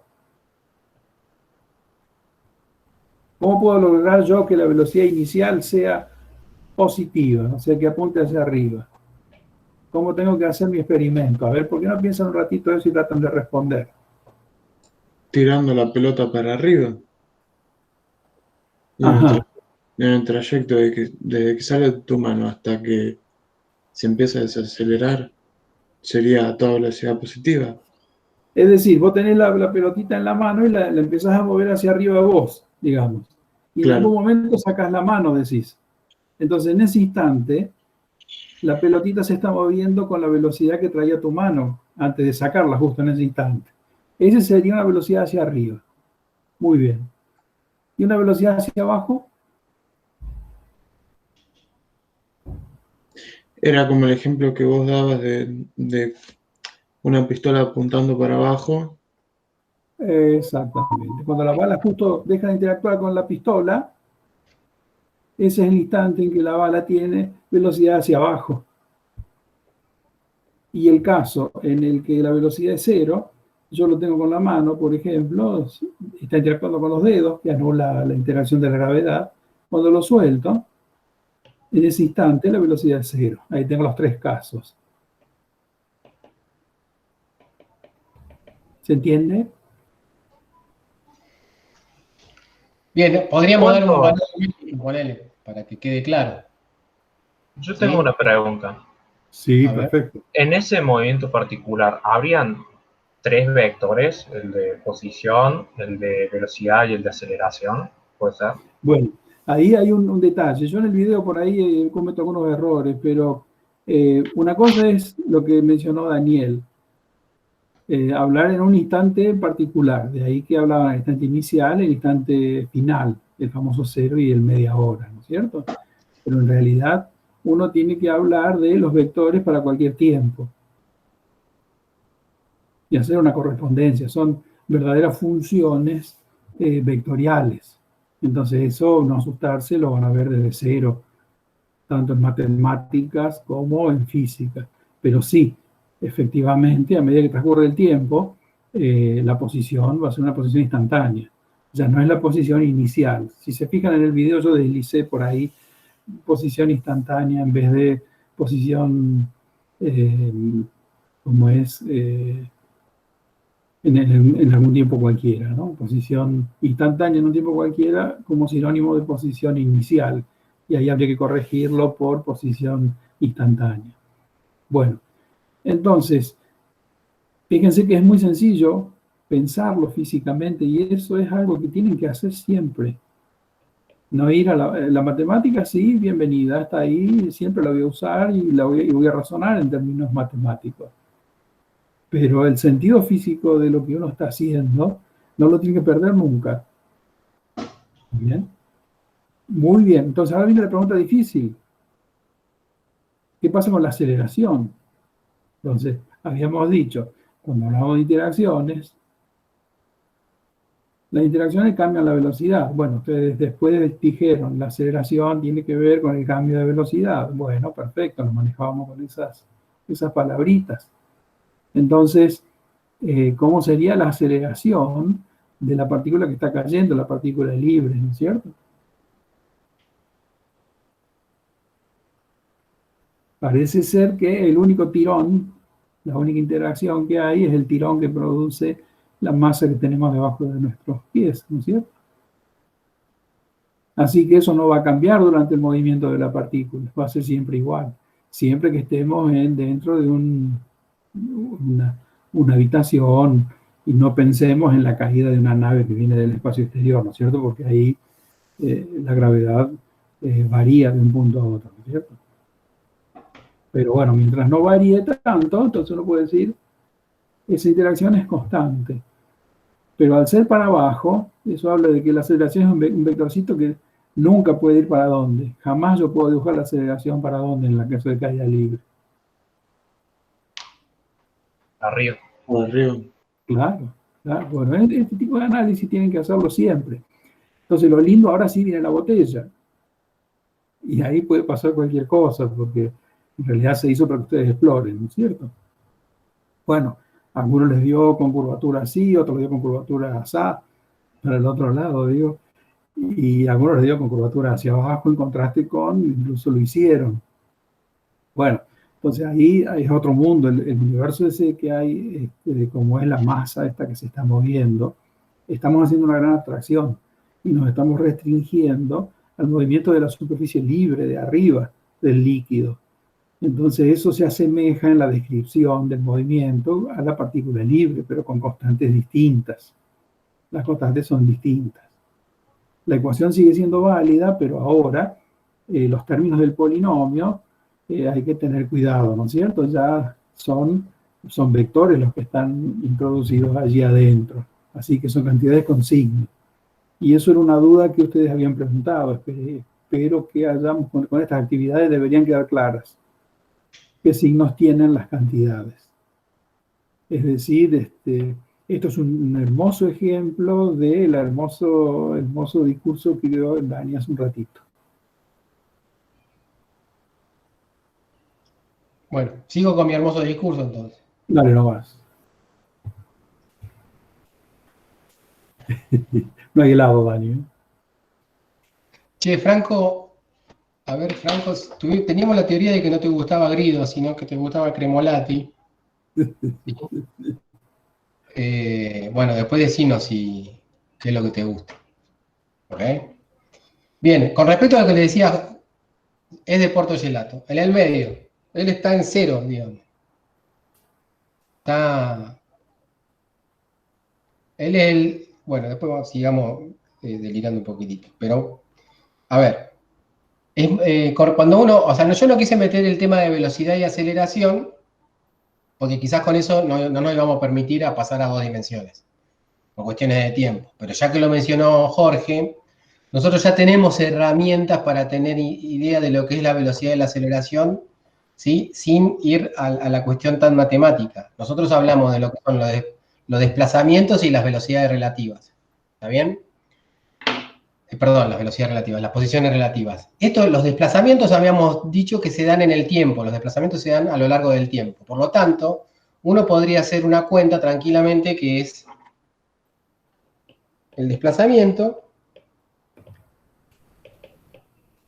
¿Cómo puedo lograr yo que la velocidad inicial sea positiva, o sea, que apunte hacia arriba? ¿Cómo tengo que hacer mi experimento? A ver, ¿por qué no piensan un ratito eso y tratan de responder? Tirando la pelota para arriba. Y Ajá. en el trayecto desde que sale de tu mano hasta que se empieza a desacelerar, sería a toda velocidad positiva. Es decir, vos tenés la pelotita en la mano y la empezás a mover hacia arriba vos, digamos. Y en Claro. algún momento sacás la mano, decís. Entonces, en ese instante, la pelotita se está moviendo con la velocidad que traía tu mano antes de sacarla justo en ese instante. Esa sería una velocidad hacia arriba. Muy bien. ¿Y una velocidad hacia abajo? Era como el ejemplo que vos dabas de una pistola apuntando para abajo. Exactamente. Cuando la bala justo deja de interactuar con la pistola, ese es el instante en que la bala tiene velocidad hacia abajo. Y el caso en el que la velocidad es 0, yo lo tengo con la mano, por ejemplo, está interactuando con los dedos, que anula la interacción de la gravedad. Cuando lo suelto, en ese instante la velocidad es 0. Ahí tengo los tres casos. ¿Se entiende? Bien, podríamos dar un ¿Cuánto? valor numérico, ponele, para que quede claro. Yo tengo Sí. una pregunta. Sí, A ver. perfecto. En ese movimiento particular, ¿habrían tres vectores? El de posición, el de velocidad y el de aceleración. ¿Puede ser? Bueno, ahí hay un detalle. Yo en el video por ahí cometo algunos errores, pero una cosa es lo que mencionó Daniel. Hablar en un instante particular, de ahí que hablaban el instante inicial, el instante final, el famoso 0 y el media hora, ¿no es cierto? Pero en realidad uno tiene que hablar de los vectores para cualquier tiempo y hacer una correspondencia, son verdaderas funciones vectoriales. Entonces eso, no asustarse, lo van a ver desde cero, tanto en matemáticas como en física. Pero sí, efectivamente, a medida que transcurre el tiempo, la posición va a ser una posición instantánea. Ya no es la posición inicial. Si se fijan en el video, yo deslicé por ahí posición instantánea en vez de posición, como es, en algún tiempo cualquiera, ¿no? Posición instantánea en un tiempo cualquiera como sinónimo de posición inicial. Y ahí habría que corregirlo por posición instantánea. Bueno, entonces, fíjense que es muy sencillo pensarlo físicamente y eso es algo que tienen que hacer siempre. No ir a la matemática, sí, bienvenida, está ahí, siempre la voy a usar y voy a razonar en términos matemáticos. Pero el sentido físico de lo que uno está haciendo no lo tiene que perder nunca. ¿Bien? Muy bien. Entonces ahora viene la pregunta difícil. ¿Qué pasa con la aceleración? Entonces, habíamos dicho, cuando hablamos de interacciones, las interacciones cambian la velocidad. Bueno, ustedes después dijeron, la aceleración tiene que ver con el cambio de velocidad. Bueno, perfecto, nos manejábamos con esas palabritas. Entonces, ¿cómo sería la aceleración de la partícula que está cayendo, la partícula libre, ¿no es cierto? Parece ser que el único tirón, la única interacción que hay es el tirón que produce la masa que tenemos debajo de nuestros pies, ¿no es cierto? Así que eso no va a cambiar durante el movimiento de la partícula, va a ser siempre igual, siempre que estemos dentro de una habitación y no pensemos en la caída de una nave que viene del espacio exterior, ¿no es cierto? Porque ahí la gravedad varía de un punto a otro, ¿no es cierto? Pero bueno, mientras no varíe tanto, entonces uno puede decir, esa interacción es constante. Pero al ser para abajo, eso habla de que la aceleración es un vectorcito que nunca puede ir para dónde. Jamás yo puedo dibujar la aceleración para dónde en la caso de caída libre. Arriba. O arriba. Claro, claro. Bueno, este tipo de análisis tienen que hacerlo siempre. Entonces lo lindo ahora sí viene la botella. Y ahí puede pasar cualquier cosa, porque en realidad se hizo para que ustedes exploren, ¿no es cierto? Bueno, a algunos les dio con curvatura así, otros les dio con curvatura así, para el otro lado, digo. Y a algunos les dio con curvatura hacia abajo en contraste con, incluso lo hicieron. Bueno, entonces ahí es otro mundo, el universo ese que hay, como es la masa esta que se está moviendo, estamos haciendo una gran abstracción y nos estamos restringiendo al movimiento de la superficie libre de arriba del líquido. Entonces eso se asemeja en la descripción del movimiento a la partícula libre, pero con constantes distintas. Las constantes son distintas. La ecuación sigue siendo válida, pero ahora los términos del polinomio hay que tener cuidado, ¿no es cierto? Ya son vectores los que están introducidos allí adentro. Así que son cantidades con signos. Y eso era una duda que ustedes habían preguntado. Espero que hayamos, con estas actividades deberían quedar claras qué signos tienen las cantidades. Es decir, esto es un hermoso ejemplo del hermoso discurso que dio Dani hace un ratito. Bueno, sigo con mi hermoso discurso entonces. Dale nomás. No hay helado, Dani. Che, Franco, a ver, Franco, teníamos la teoría de que no te gustaba Grido, sino que te gustaba Cremolati. Bueno, después decinos qué es lo que te gusta. ¿Ok? Bien, con respecto a lo que le decía, es de Porto Gelato. En el medio, él está en cero, digamos. Él es el... Bueno, después sigamos delirando un poquitito. Pero, a ver. Cuando uno... O sea, yo no quise meter el tema de velocidad y aceleración, porque quizás con eso no nos íbamos a permitir a pasar a 2 dimensiones, por cuestiones de tiempo. Pero ya que lo mencionó Jorge, nosotros ya tenemos herramientas para tener idea de lo que es la velocidad y la aceleración, ¿sí? Sin ir a la cuestión tan matemática. Nosotros hablamos de lo que son los desplazamientos y las velocidades relativas. ¿Está bien? Perdón, las velocidades relativas, las posiciones relativas. Los desplazamientos habíamos dicho que se dan en el tiempo, los desplazamientos se dan a lo largo del tiempo. Por lo tanto, uno podría hacer una cuenta tranquilamente que es el desplazamiento,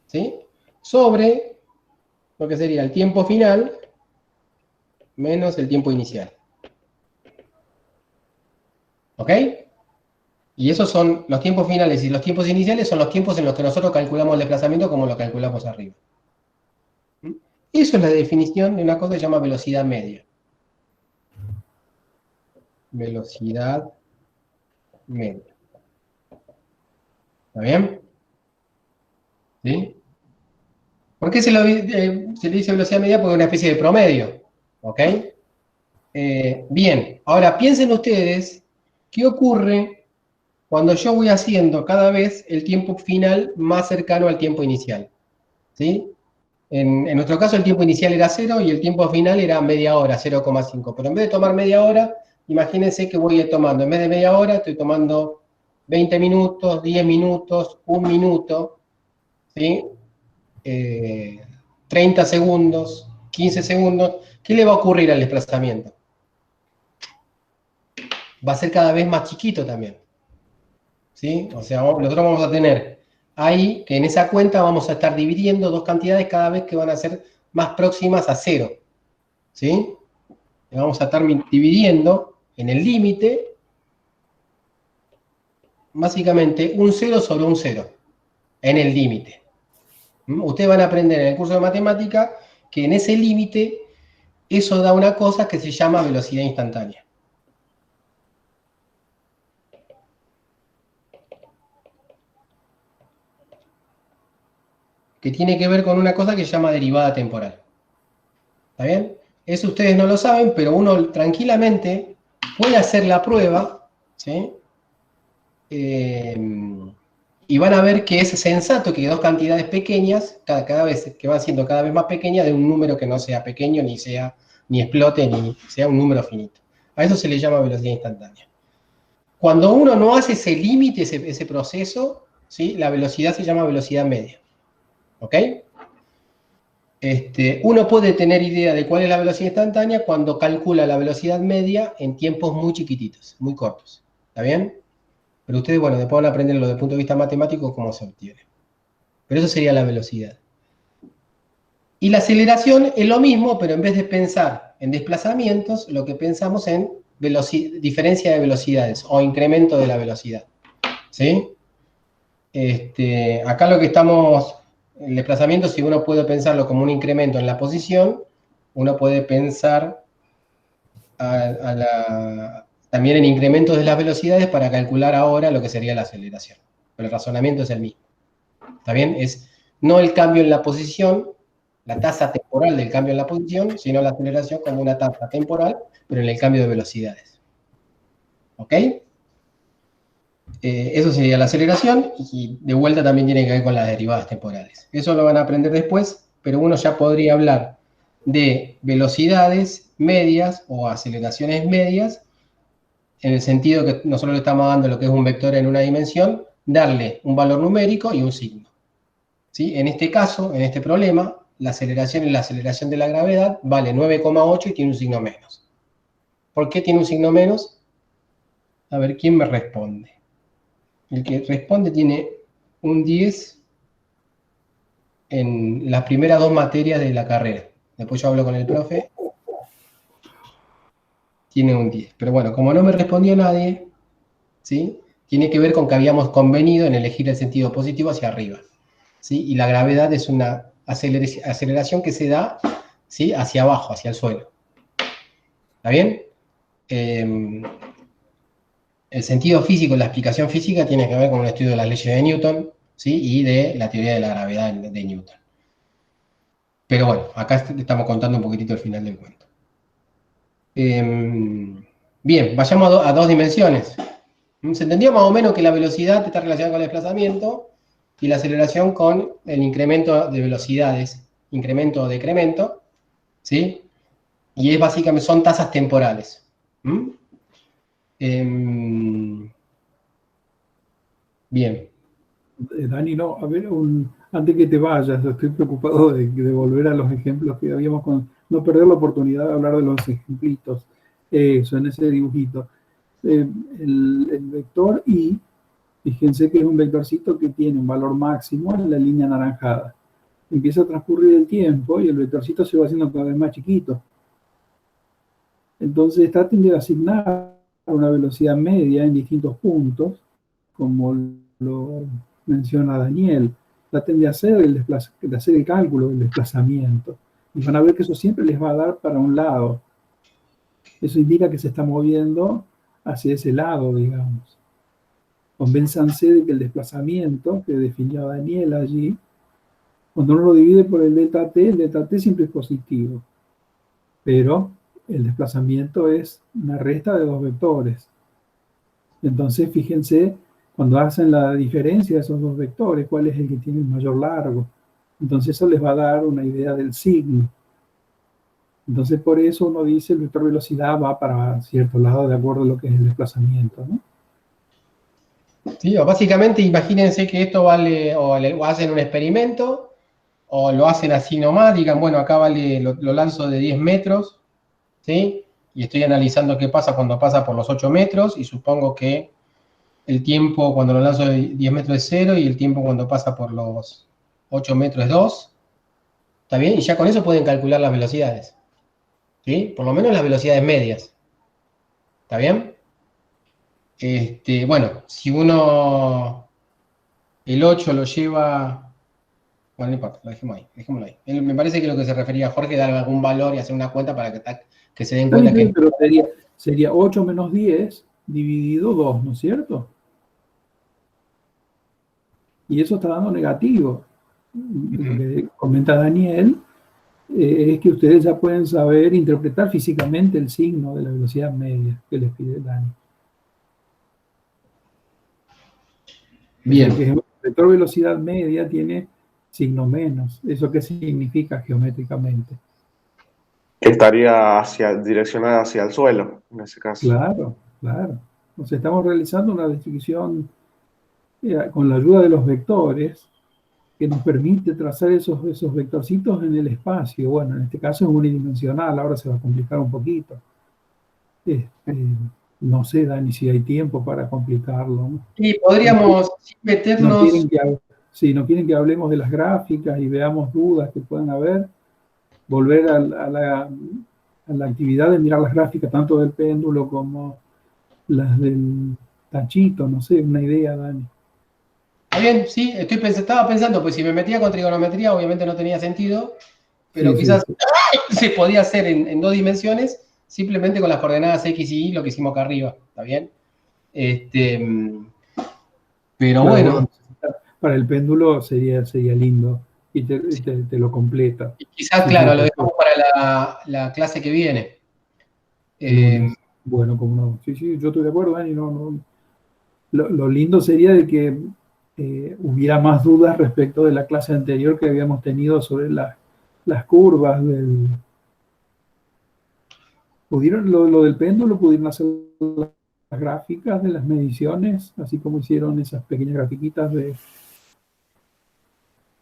¿sí? Sobre lo que sería el tiempo final menos el tiempo inicial. ¿Ok? Y esos son los tiempos finales y los tiempos iniciales son los tiempos en los que nosotros calculamos el desplazamiento como lo calculamos arriba. Eso es la definición de una cosa que se llama velocidad media. Velocidad media. ¿Está bien? ¿Sí? ¿Por qué se le dice velocidad media? Porque es una especie de promedio. ¿Ok? Bien, ahora piensen ustedes qué ocurre cuando yo voy haciendo cada vez el tiempo final más cercano al tiempo inicial. ¿Sí? En nuestro caso el tiempo inicial era 0 y el tiempo final era media hora, 0,5. Pero en vez de tomar media hora, imagínense que voy tomando, en vez de media hora, estoy tomando 20 minutos, 10 minutos, 1 minuto, ¿sí? 30 segundos, 15 segundos. ¿Qué le va a ocurrir al desplazamiento? Va a ser cada vez más chiquito también. ¿sí? O sea, nosotros vamos a tener ahí que en esa cuenta vamos a estar dividiendo dos cantidades cada vez que van a ser más próximas a 0, ¿sí? Y vamos a estar dividiendo en el límite, básicamente, un 0 sobre un 0, en el límite. Ustedes van a aprender en el curso de matemática que en ese límite eso da una cosa que se llama velocidad instantánea. Que tiene que ver con una cosa que se llama derivada temporal. ¿Está bien? Eso ustedes no lo saben, pero uno tranquilamente puede hacer la prueba, ¿sí? Y van a ver que es sensato que dos cantidades pequeñas, cada vez que van siendo cada vez más pequeñas, de un número que no sea pequeño, ni explote, ni sea un número finito. A eso se le llama velocidad instantánea. Cuando uno no hace ese límite, ese proceso, ¿sí? La velocidad se llama velocidad media. ¿Ok? Uno puede tener idea de cuál es la velocidad instantánea cuando calcula la velocidad media en tiempos muy chiquititos, muy cortos. ¿Está bien? Pero ustedes, bueno, después van a aprenderlo desde el punto de vista matemático cómo se obtiene. Pero eso sería la velocidad. Y la aceleración es lo mismo, pero en vez de pensar en desplazamientos, lo que pensamos en diferencia de velocidades o incremento de la velocidad. ¿Sí? Acá lo que estamos... El desplazamiento, si uno puede pensarlo como un incremento en la posición, uno puede pensar también en incrementos de las velocidades para calcular ahora lo que sería la aceleración. Pero el razonamiento es el mismo. ¿Está bien? Es no el cambio en la posición, la tasa temporal del cambio en la posición, sino la aceleración como una tasa temporal, pero en el cambio de velocidades. ¿Ok? Eso sería la aceleración, y de vuelta también tiene que ver con las derivadas temporales. Eso lo van a aprender después, pero uno ya podría hablar de velocidades medias o aceleraciones medias, en el sentido que nosotros le estamos dando lo que es un vector en una dimensión, darle un valor numérico y un signo. ¿Sí? En este caso, en este problema, la aceleración en la aceleración de la gravedad vale 9,8 y tiene un signo menos. ¿Por qué tiene un signo menos? A ver, ¿quién me responde? El que responde tiene un 10 en las primeras dos materias de la carrera. Después yo hablo con el profe. Tiene un 10. Pero bueno, como no me respondió nadie, ¿sí? Tiene que ver con que habíamos convenido en elegir el sentido positivo hacia arriba. ¿Sí? Y la gravedad es una aceleración que se da, ¿sí? Hacia abajo, hacia el suelo. ¿Está bien? El sentido físico, la explicación física tiene que ver con un estudio de las leyes de Newton, ¿sí? Y de la teoría de la gravedad de Newton. Pero bueno, acá estamos contando un poquitito el final del cuento. Bien, vayamos a dos dimensiones. Se entendió más o menos que la velocidad está relacionada con el desplazamiento y la aceleración con el incremento de velocidades, incremento o decremento, ¿sí? Y es básicamente, son tasas temporales. Bien. Dani, no, a ver, antes que te vayas, estoy preocupado de volver a los ejemplos que habíamos no perder la oportunidad de hablar de los ejemplitos, eso, en ese dibujito. El vector I, fíjense que es un vectorcito que tiene un valor máximo en la línea anaranjada. Empieza a transcurrir el tiempo y el vectorcito se va haciendo cada vez más chiquito. Entonces traten de asignar una velocidad media en distintos puntos, como lo menciona Daniel. Traten de hacer el cálculo del desplazamiento. Y van a ver que eso siempre les va a dar para un lado. Eso indica que se está moviendo hacia ese lado, digamos. Convénzanse de que el desplazamiento que definió Daniel allí, cuando uno lo divide por el delta t siempre es positivo. Pero el desplazamiento es una resta de dos vectores. Entonces, fíjense, cuando hacen la diferencia de esos dos vectores, cuál es el que tiene el mayor largo. Entonces, eso les va a dar una idea del signo. Entonces, por eso uno dice el vector velocidad va para cierto lado de acuerdo a lo que es el desplazamiento, ¿no? Sí, o básicamente imagínense que esto vale, o hacen un experimento, o lo hacen así nomás, digan, bueno, acá vale, lo lanzo de 10 metros, ¿sí? Y estoy analizando qué pasa cuando pasa por los 8 metros, y supongo que el tiempo cuando lo lanzo de 10 metros es 0 y el tiempo cuando pasa por los 8 metros es 2. ¿Está bien? Y ya con eso pueden calcular las velocidades. ¿Sí? Por lo menos las velocidades medias. ¿Está bien? Bueno, si uno el 8 lo lleva... Bueno, no importa, lo dejemos ahí, dejémoslo ahí. Me parece que lo que se refería a Jorge, dar algún valor y hacer una cuenta para que se den Está cuenta bien, que... pero sería 8 menos 10 dividido 2, ¿no es cierto? Y eso está dando negativo. Lo que comenta Daniel es que ustedes ya pueden saber interpretar físicamente el signo de la velocidad media que les pide Dani. Bien. O sea, que el vector velocidad media tiene signo menos. ¿Eso qué significa geométricamente? Que estaría direccionada hacia el suelo, en ese caso. Claro, claro. Entonces estamos realizando una descripción con la ayuda de los vectores que nos permite trazar esos vectorcitos en el espacio. Bueno, en este caso es unidimensional, ahora se va a complicar un poquito. No sé, Dani, si hay tiempo para complicarlo, ¿no? Y podríamos meternos... No quieren que hablemos de las gráficas y veamos dudas que puedan haber, volver a la actividad de mirar las gráficas tanto del péndulo como las del tachito, no sé, una idea, Dani. Está bien, sí, estaba pensando, pues si me metía con trigonometría obviamente no tenía sentido, pero Sí, quizás sí. se podía hacer en 2 dimensiones, simplemente con las coordenadas X y Y, lo que hicimos acá arriba, ¿está bien? Pero Claro, bueno, para el péndulo sería lindo y te lo completa. quizás, Sí, claro, lo perfecto. dejamos para la clase que viene. Lunes. Bueno, como no. Sí, yo estoy de acuerdo, Dani. Lo lindo sería de que hubiera más dudas respecto de la clase anterior que habíamos tenido sobre las curvas lo del péndulo, pudieron hacer las gráficas de las mediciones, así como hicieron esas pequeñas grafiquitas de...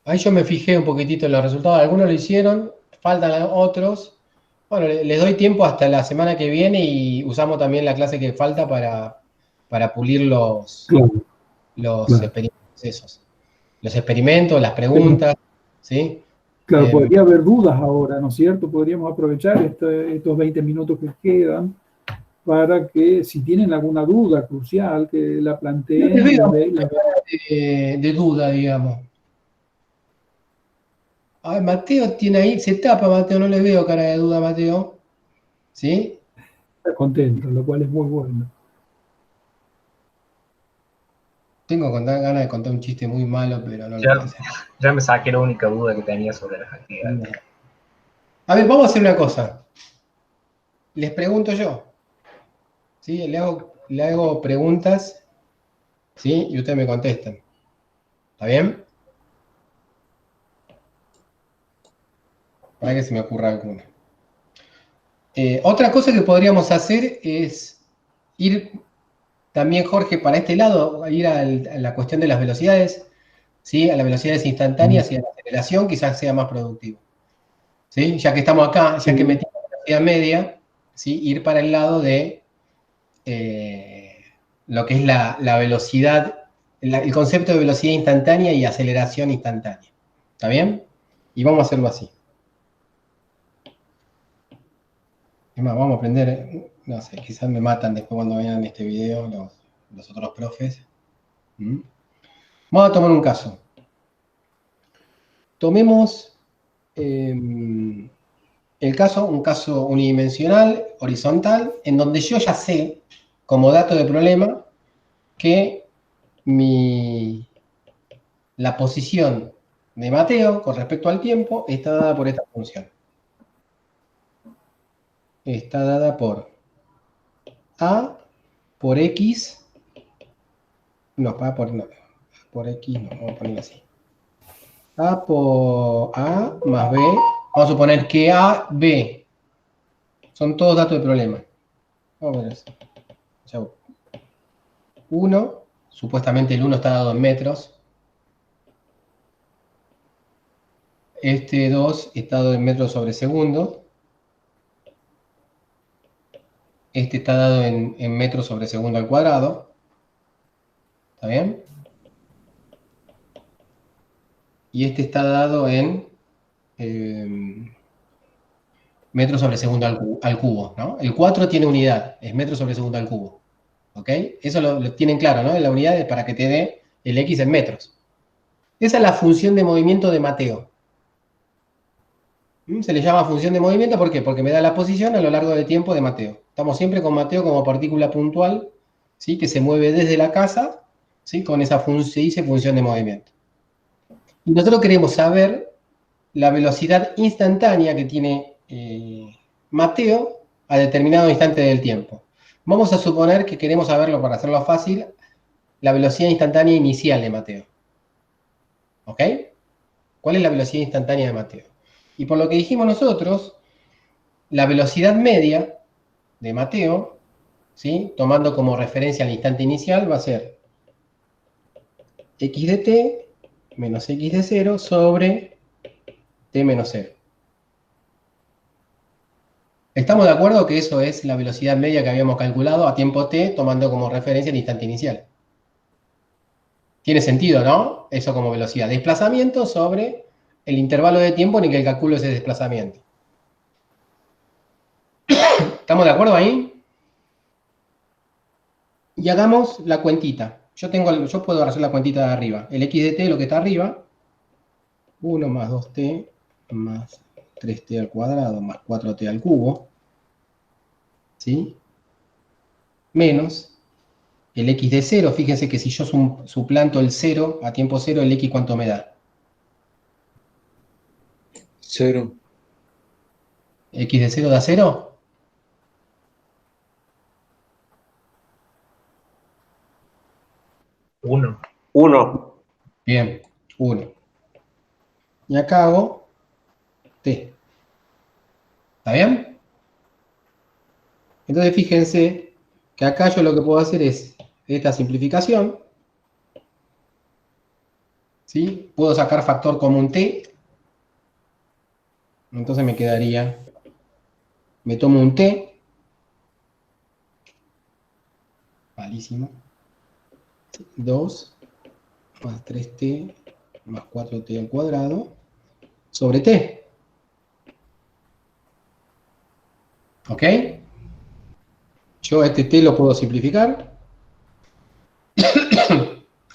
Ahí yo me fijé un poquitito en los resultados, algunos lo hicieron, faltan otros. Bueno, les doy tiempo hasta la semana que viene y usamos también la clase que falta para pulir los Claro. experimentos esos. Los experimentos, las preguntas, ¿sí? Claro, podría haber dudas ahora, ¿no es cierto? Podríamos aprovechar estos 20 minutos que quedan para que si tienen alguna duda crucial que la planteen. No les veo de duda, digamos. Ay, Mateo tiene ahí, se tapa Mateo, no le veo cara de duda, Mateo. ¿Sí? Está contento, lo cual es muy bueno. Tengo ganas de contar un chiste muy malo, pero no lo voy a hacer. Ya me saqué la única duda que tenía sobre las actividades. A ver, vamos a hacer una cosa. Les pregunto yo. ¿Sí? Le hago preguntas, ¿sí? Y ustedes me contestan. ¿Está bien? Para que se me ocurra alguna. Otra cosa que podríamos hacer es ir también, Jorge, para este lado, ir a la cuestión de las velocidades, ¿sí? A las velocidades instantáneas y a la aceleración, quizás sea más productivo. ¿Sí? Ya que estamos acá, ya que metimos la velocidad media, ¿sí? Ir para el lado de lo que es la velocidad, el concepto de velocidad instantánea y aceleración instantánea. ¿Está bien? Y vamos a hacerlo así. Es más, vamos a aprender, no sé, quizás me matan después cuando vean este video los otros profes. Vamos a tomar un caso. Tomemos un caso unidimensional, horizontal, en donde yo ya sé, como dato de problema, que la posición de Mateo con respecto al tiempo está dada por esta función. Está dada por A por X. No, por X no, vamos a ponerlo así. A por A más B. Vamos a suponer que A, B. Son todos datos de problema. Vamos a ver eso. O sea, 1, supuestamente el 1 está dado en metros. Este 2 está dado en metros sobre segundo. Este está dado en metros sobre segundo al cuadrado. ¿Está bien? Y este está dado en metros sobre segundo al cubo, ¿no? El 4 tiene unidad, es metros sobre segundo al cubo. ¿Ok? Eso lo tienen claro, ¿no? La unidad es para que te dé el X en metros. Esa es la función de movimiento de Mateo. Se le llama función de movimiento, ¿por qué? Porque me da la posición a lo largo del tiempo de Mateo. Estamos siempre con Mateo como partícula puntual, ¿sí? Que se mueve desde la casa, ¿sí? Con esa se dice función de movimiento. Y nosotros queremos saber la velocidad instantánea que tiene Mateo a determinado instante del tiempo. Vamos a suponer que queremos saberlo, para hacerlo fácil, la velocidad instantánea inicial de Mateo. ¿Ok? ¿Cuál es la velocidad instantánea de Mateo? Y por lo que dijimos nosotros, la velocidad media de Mateo, ¿sí? Tomando como referencia el instante inicial, va a ser x de t menos x de 0 sobre t menos 0. ¿Estamos de acuerdo que eso es la velocidad media que habíamos calculado a tiempo t, tomando como referencia el instante inicial? Tiene sentido, ¿no? Eso como velocidad. Desplazamiento sobre el intervalo de tiempo en el que calculo ese desplazamiento. ¿Estamos de acuerdo ahí? Y hagamos la cuentita. Yo puedo hacer la cuentita de arriba. El x de t, lo que está arriba, 1 más 2t más 3t al cuadrado más 4t al cubo, ¿sí? Menos el x de 0. Fíjense que si yo suplanto el 0 a tiempo 0, el x, ¿cuánto me da? 0. ¿X de 0 da 0? Uno. 1. Bien, 1. Y acá hago t. ¿Está bien? Entonces fíjense que acá yo lo que puedo hacer es esta simplificación. ¿Sí? Puedo sacar factor común t. Entonces me quedaría, me tomo un t. Malísimo. 2 más 3t más 4t al cuadrado sobre t. ¿Ok? Yo este t lo puedo simplificar.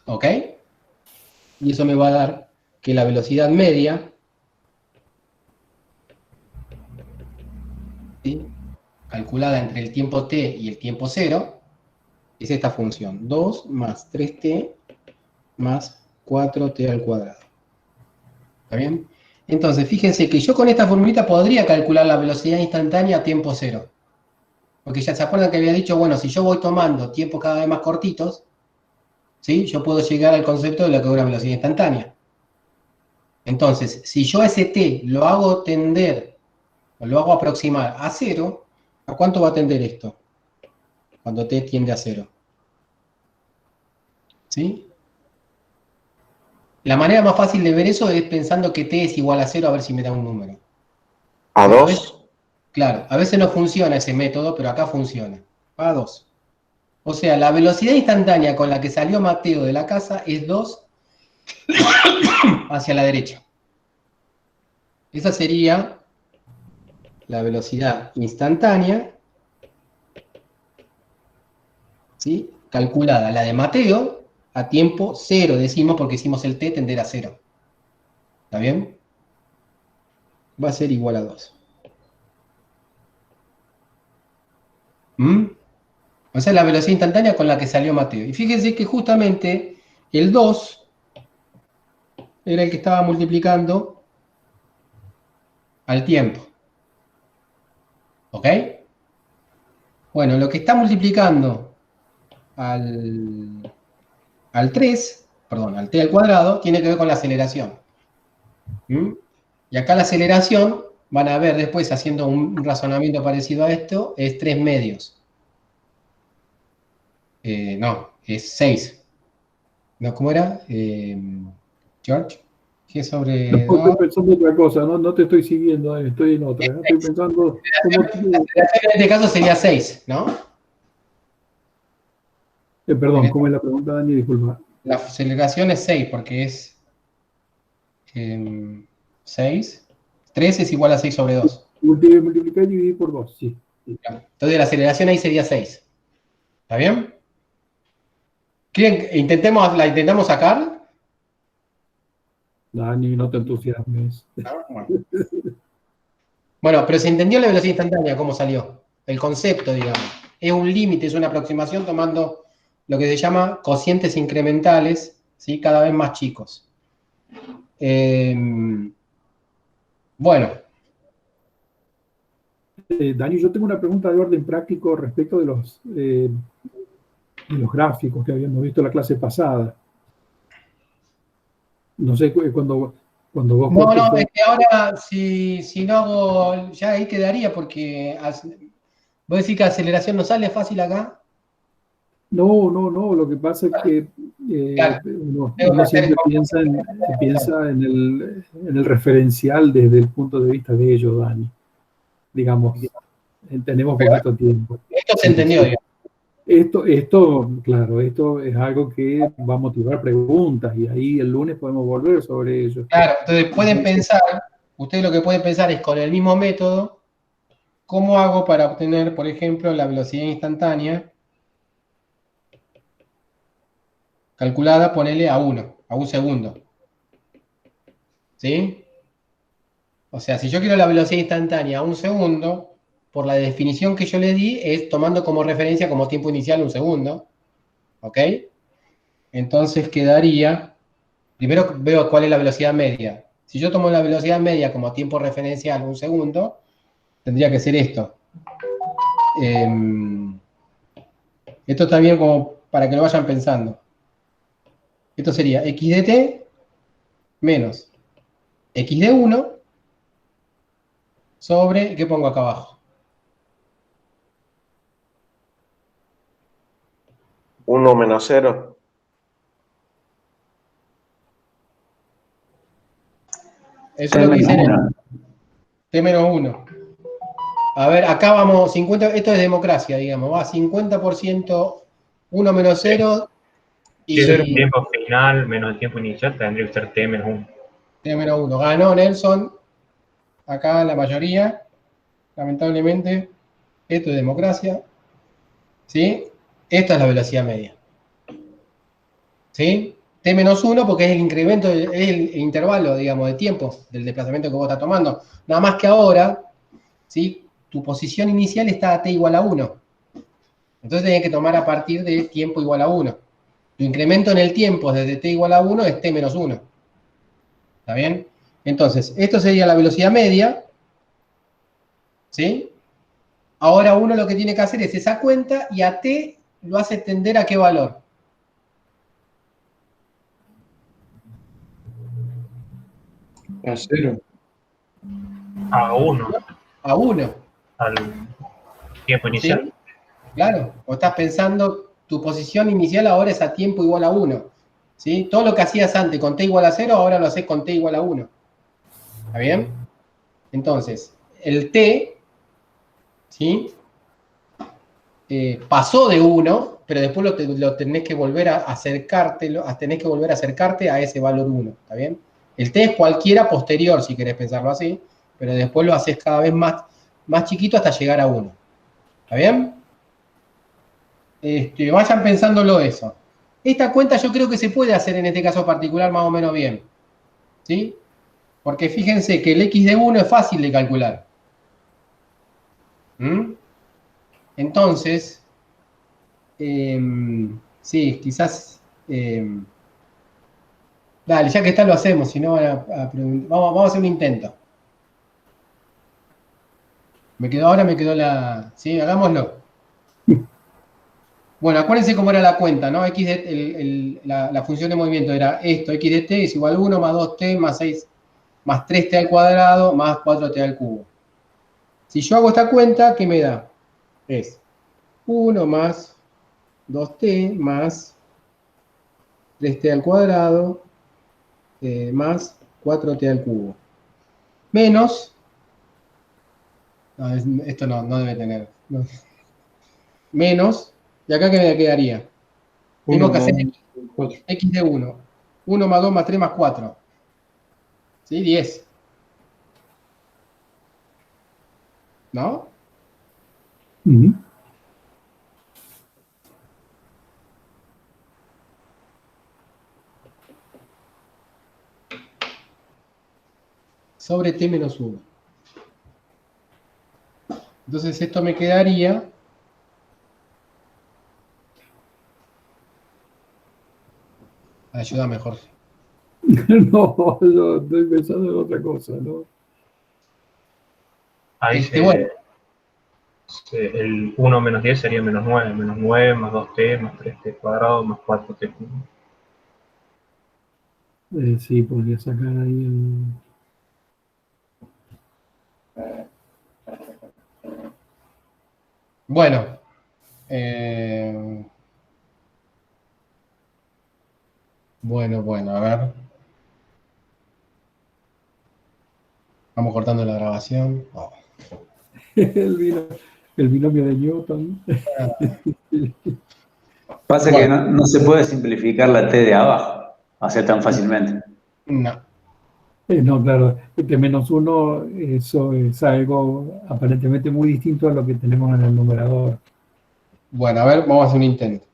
¿Ok? Y eso me va a dar que la velocidad media, ¿sí?, calculada entre el tiempo t y el tiempo 0, es esta función. 2 más 3t más 4t al cuadrado. ¿Está bien? Entonces, fíjense que yo con esta formulita podría calcular la velocidad instantánea a tiempo 0. Porque ya se acuerdan que había dicho, bueno, si yo voy tomando tiempos cada vez más cortitos, ¿sí?, yo puedo llegar al concepto de lo que es una velocidad instantánea. Entonces, si yo a ese t lo hago tender, o lo hago aproximar a 0, ¿a cuánto va a tender esto? Cuando t tiende a 0. ¿Sí? La manera más fácil de ver eso es pensando que t es igual a 0, a ver si me da un número. A Pero 2. claro, a veces no funciona ese método, pero acá funciona. A 2. O sea, la velocidad instantánea con la que salió Mateo de la casa es 2 hacia la derecha. Esa sería la velocidad instantánea, ¿sí?, calculada, la de Mateo, a tiempo 0, decimos, porque hicimos el t tender a 0. ¿Está bien? Va a ser igual a 2. O sea, la velocidad instantánea con la que salió Mateo. Y fíjense que justamente el 2 era el que estaba multiplicando al tiempo. ¿Ok? Bueno, lo que está multiplicando al 3, perdón, al t al cuadrado, tiene que ver con la aceleración. Y acá la aceleración, van a ver después, haciendo un razonamiento parecido a esto, es 3 medios. No, es 6. ¿No? ¿Cómo era? George, ¿qué sobre No, 2? estoy pensando otra cosa, no te estoy siguiendo, estoy en otra. Estoy pensando cómo... En este caso sería 6, ¿no? Perdón, ¿cómo es la pregunta, Dani? Disculpa. La aceleración es 6, porque es 6. 3 es igual a 6 sobre 2. Multiplicar y dividir por 2, sí. Entonces la aceleración ahí sería 6. ¿Está bien? ¿Quieren, la intentamos sacar? Dani, no te entusiasmes. Bueno, pero se entendió la velocidad instantánea, cómo salió. El concepto, digamos. Es un límite, es una aproximación tomando lo que se llama cocientes incrementales, ¿sí? Cada vez más chicos. Bueno. Dani, yo tengo una pregunta de orden práctico respecto de los gráficos que habíamos visto en la clase pasada. No sé, cuando vos... No, es que ahora si no hago, ya ahí quedaría, porque vos decís que aceleración no sale fácil acá. No, lo que pasa es que Claro, uno siempre piensa en el referencial desde el punto de vista de ellos, Dani. Digamos, tenemos poquito tiempo. Esto se entendió, digamos. Esto, claro, esto es algo que va a motivar preguntas y ahí el lunes podemos volver sobre ello. Claro, entonces pueden pensar, ustedes lo que pueden pensar es con el mismo método, ¿cómo hago para obtener, por ejemplo, la velocidad instantánea calculada, ponele a 1, a un segundo? ¿Sí? O sea, si yo quiero la velocidad instantánea a un segundo, por la definición que yo le di, es tomando como referencia como tiempo inicial un segundo. ¿Ok? Entonces quedaría, primero veo cuál es la velocidad media. Si yo tomo la velocidad media como tiempo referencial un segundo, tendría que ser esto. Esto está bien como para que lo vayan pensando. Esto sería x de t menos x de 1 sobre, ¿qué pongo acá abajo? 1 menos 0. Eso es lo que dice t menos 1. A ver, acá vamos, 50, esto es democracia, digamos, va 50%, 1 menos 0 y Si es el tiempo final menos el tiempo inicial, tendría que ser t menos 1. t menos 1. Ganó Nelson, acá la mayoría, lamentablemente. Esto es democracia. ¿Sí? Esta es la velocidad media. ¿Sí? T menos 1 porque es el incremento, es el intervalo, digamos, de tiempo del desplazamiento que vos estás tomando. Nada más que ahora, ¿sí? Tu posición inicial está a t igual a 1. Entonces tenés que tomar a partir de tiempo igual a 1. Tu incremento en el tiempo desde t igual a 1 es t menos 1. ¿Está bien? Entonces, esto sería la velocidad media. ¿Sí? Ahora uno lo que tiene que hacer es esa cuenta y a t lo hace tender a qué valor. A 0. A 1. A 1. Al tiempo inicial. ¿Sí? Claro. O estás pensando, tu posición inicial ahora es a tiempo igual a 1. ¿Sí? Todo lo que hacías antes con t igual a 0, ahora lo haces con t igual a 1. ¿Está bien? Entonces, el t, ¿sí? Pasó de 1, pero después lo tenés que volver a acercarte, tenés que volver a acercarte a ese valor 1. ¿Está bien? El t es cualquiera posterior, si querés pensarlo así, pero después lo haces cada vez más chiquito hasta llegar a 1. ¿Está bien? Vayan pensándolo eso. Esta cuenta yo creo que se puede hacer en este caso particular más o menos bien. ¿Sí? Porque fíjense que el x de 1 es fácil de calcular. Entonces, sí, quizás... dale, ya que está lo hacemos, si no van a preguntar. Vamos a hacer un intento. Me quedó la... Sí, hagámoslo. Bueno, acuérdense cómo era la cuenta, ¿no? X de, la función de movimiento era esto, x de t es igual a 1 más 2t más 6 más 3t al cuadrado más 4t al cubo. Si yo hago esta cuenta, ¿qué me da? Es 1 más 2t más 3t al cuadrado más 4t al cubo. Menos, no, esto no debe tener, no. Menos, ¿y acá qué me quedaría? Tengo Uno que hacer más 4. x de 1. 1 más 2 más 3 más 4. ¿Sí? 10. ¿No? Ujú. Sobre t menos 1. Entonces esto me quedaría... Ayúdame, Jorge. No, yo estoy pensando en otra cosa, ¿no? Ahí Bueno, el 1 menos 10 sería menos 9. Menos 9 más 2t más 3t cuadrado más 4t cubo. Sí, podría sacar ahí el... bueno. Bueno, a ver. Vamos cortando la grabación. Oh. el binomio de Newton. Pasa que Bueno, no se puede simplificar la T de abajo, hacer tan fácilmente. no. No, claro, que menos uno, eso es algo aparentemente muy distinto a lo que tenemos en el numerador. Bueno, a ver, vamos a hacer un intento.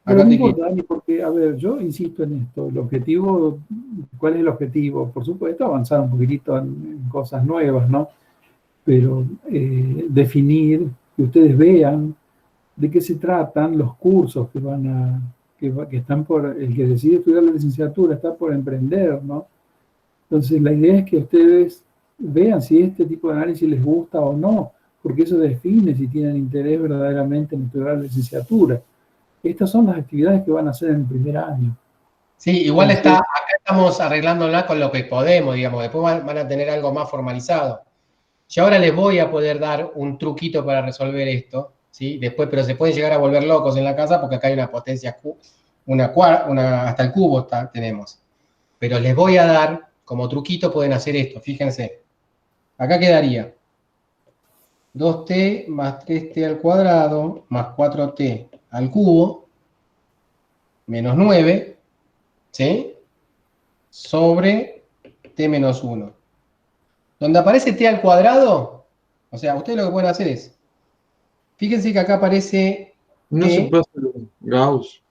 Pero Acá no te queda. importa, Dani, porque, a ver, yo insisto en esto, el objetivo, ¿cuál es el objetivo? Por supuesto, avanzar un poquitito en cosas nuevas, ¿no? Pero definir, que ustedes vean de qué se tratan los cursos que van a, que están por, el que decide estudiar la licenciatura está por emprender, ¿no? Entonces, la idea es que ustedes vean si este tipo de análisis les gusta o no, porque eso define si tienen interés verdaderamente en estudiar la licenciatura. Estas son las actividades que van a hacer en el primer año. Sí, igual Entonces, acá estamos arreglándola con lo que podemos, digamos. Después van a tener algo más formalizado. Yo ahora les voy a poder dar un truquito para resolver esto, ¿sí? Después, pero se pueden llegar a volver locos en la casa porque acá hay una potencia, hasta el cubo tenemos. Pero les voy a dar, como truquito pueden hacer esto, fíjense. Acá quedaría 2t más 3t al cuadrado más 4t al cubo menos 9, ¿sí? Sobre t menos 1. Donde aparece t al cuadrado, o sea, ustedes lo que pueden hacer es, fíjense que acá aparece No se t, puede hacer Gauss.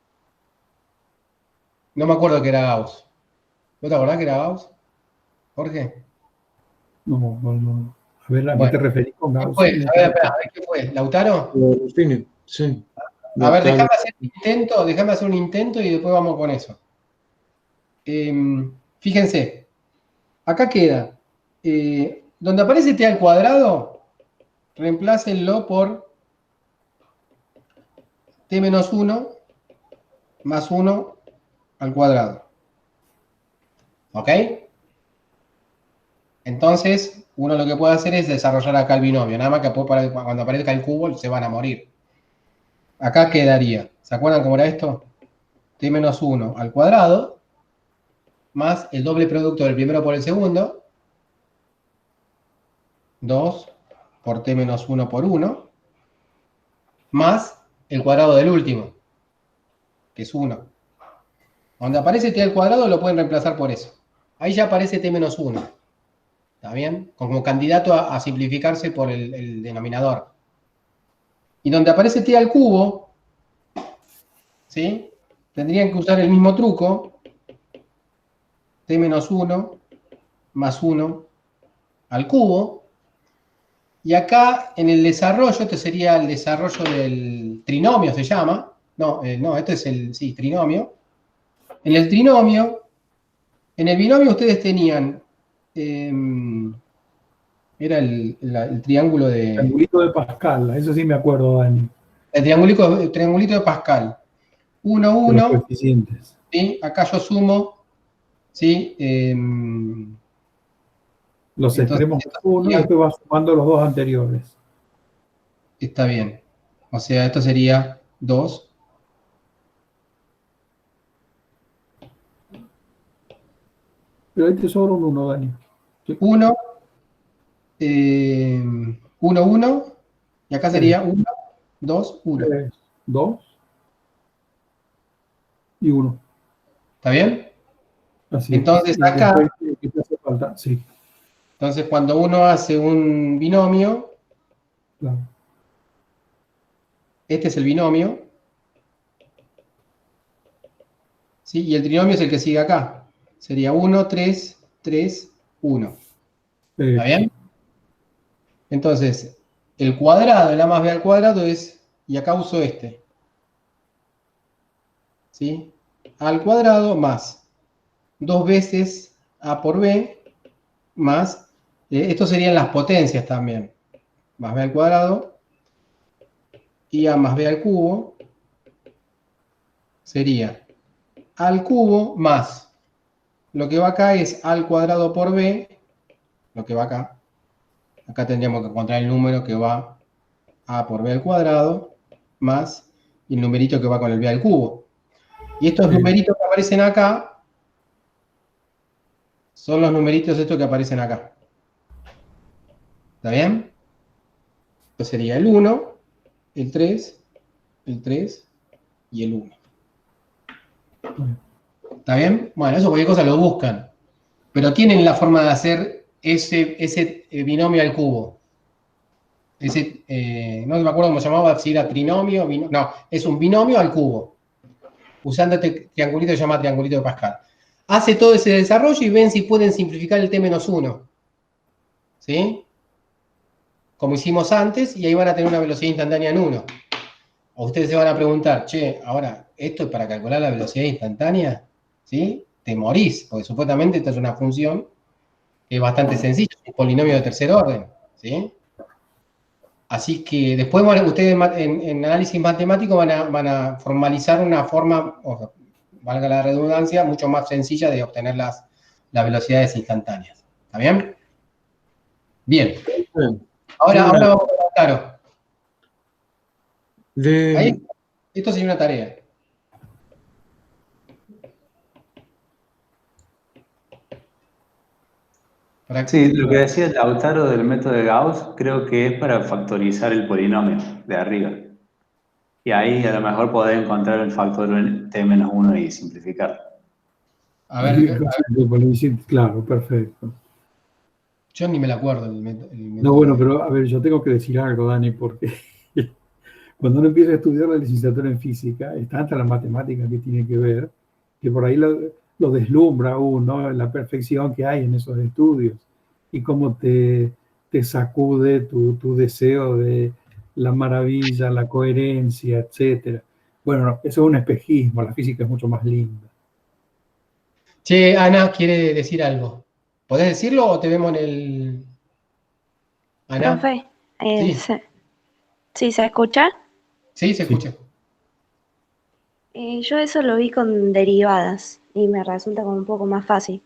no me acuerdo que era Gauss. ¿No te acordás que era Gauss, Jorge? no. A ver, ¿a qué te Bueno, referís con ¿qué Gauss? fue? A ver, ¿qué fue? ¿Lautaro? Ruffini, sí. A ver, Tal. déjame hacer un intento y después vamos con eso. Fíjense, acá queda, donde aparece t al cuadrado, reemplácenlo por t menos 1 más 1 al cuadrado. ¿Ok? Entonces, uno lo que puede hacer es desarrollar acá el binomio. Nada más que cuando aparezca el cubo se van a morir. Acá quedaría, ¿se acuerdan cómo era esto? T menos 1 al cuadrado más el doble producto del primero por el segundo. 2 por t menos 1 por 1. Más el cuadrado del último, que es 1. Donde aparece t al cuadrado lo pueden reemplazar por eso. Ahí ya aparece t menos 1. ¿Está bien? Como candidato a simplificarse por el denominador. Y donde aparece t al cubo, ¿sí? Tendrían que usar el mismo truco. T menos 1 más 1 al cubo. Y acá en el desarrollo, este sería el desarrollo del trinomio, se llama. No, este es el, sí, trinomio. En el trinomio, en el binomio ustedes tenían, era el triángulo de, Triangulito de Pascal, eso sí me acuerdo, Dani, el triangulito de Pascal. 1, de los 1, coeficientes. ¿sí? Acá yo sumo, ¿sí? Los Entonces, extremos de esto uno y sería, después vas sumando los dos anteriores. está bien. O sea, esto sería 2. Pero ahí te sobra un 1, Dani. 1, 1, 1, y acá sería 1, 2, 1. 2. y 1. ¿Está bien? Así Entonces es. Y acá, después, ¿qué te hace falta? Sí, entonces cuando uno hace un binomio, claro. este es el binomio, ¿sí? Y el trinomio es el que sigue acá. Sería 1, 3, 3, 1. ¿Está bien? Entonces, el cuadrado, el A más B al cuadrado es, y acá uso este, ¿sí? A al cuadrado más 2 veces A por B más, esto serían las potencias también, más B al cuadrado y A más B al cubo sería A al cubo más, lo que va acá es A al cuadrado por B, lo que va acá, acá tendríamos que encontrar el número que va A por B al cuadrado más y el numerito que va con el B al cubo. Y estos numeritos que aparecen acá son los numeritos estos que aparecen acá. ¿Está bien? Esto sería el 1, el 3 y el 1. ¿Está bien? Bueno, eso cualquier cosa lo buscan. Pero tienen la forma de hacer ese binomio al cubo. No me acuerdo cómo se llamaba, si era trinomio, no, es un binomio al cubo. Usando este triangulito que se llama triangulito de Pascal. Hace todo ese desarrollo y ven si pueden simplificar el t-1. ¿Sí? Como hicimos antes, y ahí van a tener una velocidad instantánea en 1. O ustedes se van a preguntar, che, ahora, ¿esto es para calcular la velocidad instantánea? ¿Sí? Te morís, porque supuestamente esta es una función que es bastante sencilla, es un polinomio de tercer orden. ¿Sí? Así que después ustedes en análisis matemático van a formalizar una forma, valga la redundancia, mucho más sencilla de obtener las velocidades instantáneas. ¿Está bien? Bien. Bien. Ahora Tengo vamos a claro. Ahí, de, esto sería una tarea. Sí, lo que decía Lautaro del método de Gauss, creo que es para factorizar el polinomio de arriba. Y ahí a lo mejor podés encontrar el factor t-1 y simplificar. A ver, Claro, perfecto. yo ni me la acuerdo el No, método. bueno, pero a ver, yo tengo que decir algo, Dani, porque cuando uno empieza a estudiar la licenciatura en física, es tanta la matemática que tiene que ver, que por ahí lo deslumbra uno, la perfección que hay en esos estudios y cómo te sacude tu deseo de la maravilla, la coherencia, etcétera. Bueno, no, eso es un espejismo, la física es mucho más linda. Che, Ana quiere decir algo. ¿Podés decirlo o te vemos en el... Ana? Profe, Sí, ¿sí se escucha? sí, se Sí. escucha. Yo eso lo vi con derivadas y me resulta como un poco más fácil.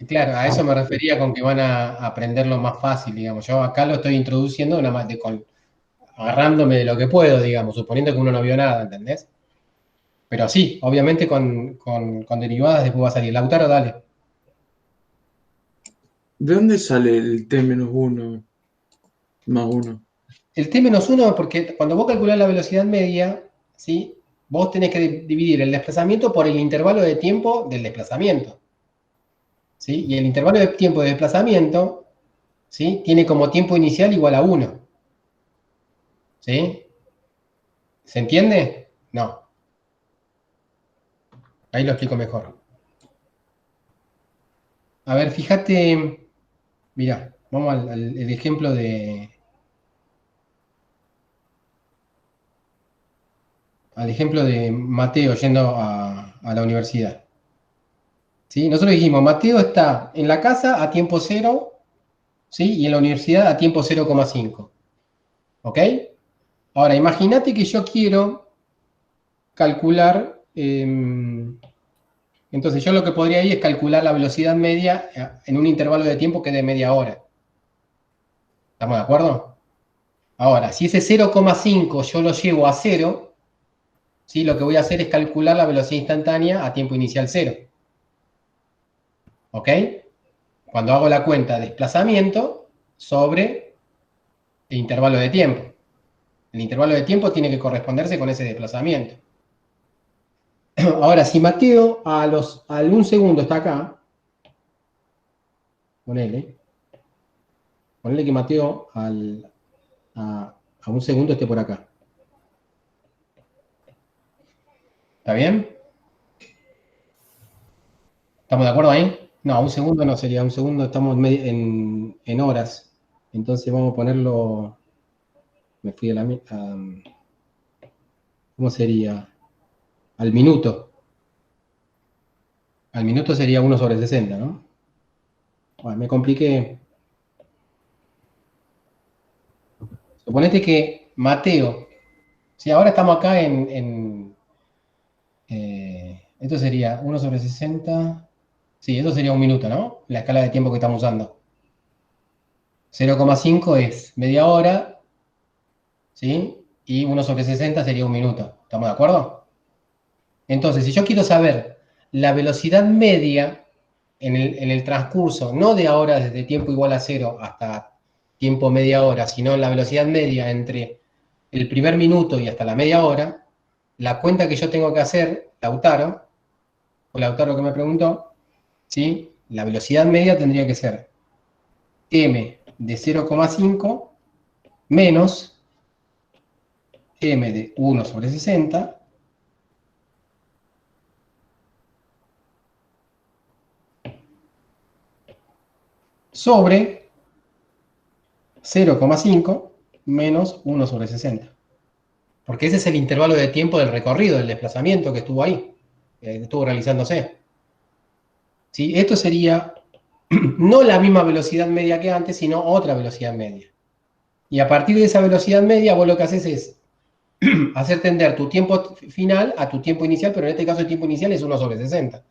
Claro, a eso me refería con que van a aprenderlo más fácil, digamos. Yo acá lo estoy introduciendo agarrándome de lo que puedo, digamos, suponiendo que uno no vio nada, ¿entendés? Pero sí, obviamente con derivadas después va a salir. Lautaro, dale. ¿De dónde sale el t-1 más 1? El t-1 porque cuando vos calculás la velocidad media, ¿sí? Vos tenés que dividir el desplazamiento por el intervalo de tiempo del desplazamiento. ¿Sí? Y el intervalo de tiempo de desplazamiento, ¿sí? Tiene como tiempo inicial igual a 1. ¿Sí? ¿Se entiende? No. Ahí lo explico mejor. A ver, fíjate, mira, vamos al ejemplo de Mateo yendo a la universidad. ¿Sí? Nosotros dijimos, Mateo está en la casa a tiempo 0, ¿sí? Y en la universidad a tiempo 0,5. ¿Ok? Ahora, imagínate que yo quiero calcular, entonces yo lo que podría ir es calcular la velocidad media en un intervalo de tiempo que es de media hora. ¿Estamos de acuerdo? Ahora, si ese 0,5 yo lo llevo a 0, ¿sí? Lo que voy a hacer es calcular la velocidad instantánea a tiempo inicial 0. ¿Ok? Cuando hago la cuenta de desplazamiento sobre el intervalo de tiempo. El intervalo de tiempo tiene que corresponderse con ese desplazamiento. Ahora, si Mateo al 1 segundo está acá, ponele que Mateo a 1 segundo esté por acá. ¿Está bien? ¿Estamos de acuerdo ahí? No, a 1 segundo no sería, 1 segundo estamos en horas. Entonces vamos a ponerlo, me fui a la... ¿cómo sería? Al minuto. Al minuto sería 1 sobre 60, ¿no? Bueno, me compliqué. Suponete que Mateo, si ahora estamos acá esto sería 1 sobre 60, sí, eso sería 1 minuto, ¿no? La escala de tiempo que estamos usando. 0,5 es media hora, ¿sí? Y 1 sobre 60 sería 1 minuto. ¿Estamos de acuerdo? Entonces, si yo quiero saber la velocidad media en el transcurso, no de ahora desde tiempo igual a 0 hasta tiempo media hora, sino la velocidad media entre el primer minuto y hasta la media hora, la cuenta que yo tengo que hacer, Lautaro que me preguntó, ¿sí? La velocidad media tendría que ser m de 0,5 menos m de 1 sobre 60 sobre 0,5 menos 1 sobre 60. Porque ese es el intervalo de tiempo del recorrido, del desplazamiento que estuvo ahí, que estuvo realizándose. ¿Sí? Esto sería no la misma velocidad media que antes, sino otra velocidad media. Y a partir de esa velocidad media, vos lo que haces es hacer tender tu tiempo final a tu tiempo inicial, pero en este caso el tiempo inicial es 1 sobre 60.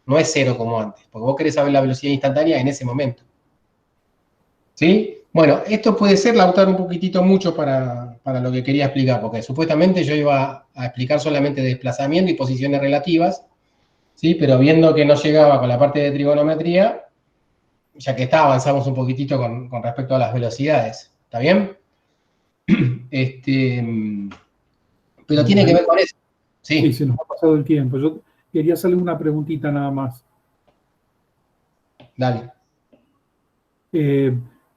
No es 0 como antes, porque vos querés saber la velocidad instantánea en ese momento. ¿Sí? Bueno, esto puede ser, Lautaro, un poquitito mucho para lo que quería explicar, porque supuestamente yo iba a explicar solamente desplazamiento y posiciones relativas, ¿sí? Pero viendo que no llegaba con la parte de trigonometría, ya que está, avanzamos un poquitito con respecto a las velocidades. ¿Está bien? Pero tiene que ver con eso. Sí, Sí. se nos ha pasado el tiempo. Yo quería hacerle una preguntita nada más. Dale.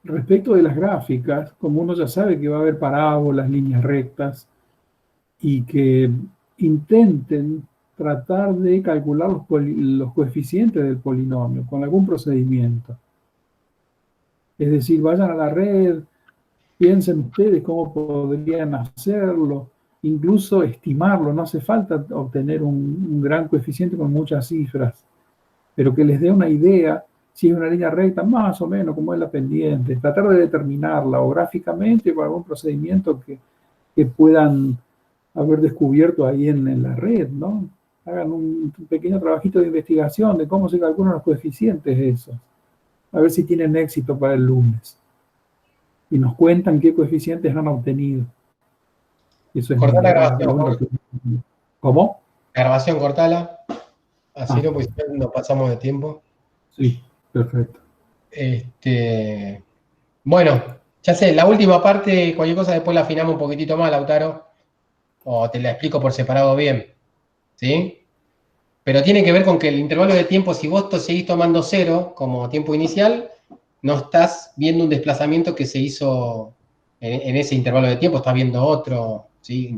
Respecto de las gráficas, como uno ya sabe que va a haber parábolas, líneas rectas, y que intenten tratar de calcular los coeficientes del polinomio con algún procedimiento. Es decir, vayan a la red, piensen ustedes cómo podrían hacerlo, incluso estimarlo. No hace falta obtener un gran coeficiente con muchas cifras, pero que les dé una idea si es una línea recta, más o menos como es la pendiente, tratar de determinarla o gráficamente con algún procedimiento que puedan haber descubierto ahí en la red, ¿no? Hagan un pequeño trabajito de investigación de cómo se calculan los coeficientes esos, a ver si tienen éxito para el lunes. Y nos cuentan qué coeficientes han obtenido. Eso es Cortá la grabación. ¿Cómo? La grabación, cortala. Así no, pues nos pasamos de tiempo. Sí, perfecto. Bueno, ya sé, la última parte, cualquier cosa después la afinamos un poquitito más, Lautaro. O te la explico por separado bien. ¿Sí? Pero tiene que ver con que el intervalo de tiempo, si vos seguís tomando 0 como tiempo inicial, no estás viendo un desplazamiento que se hizo en ese intervalo de tiempo, estás viendo otro, ¿sí?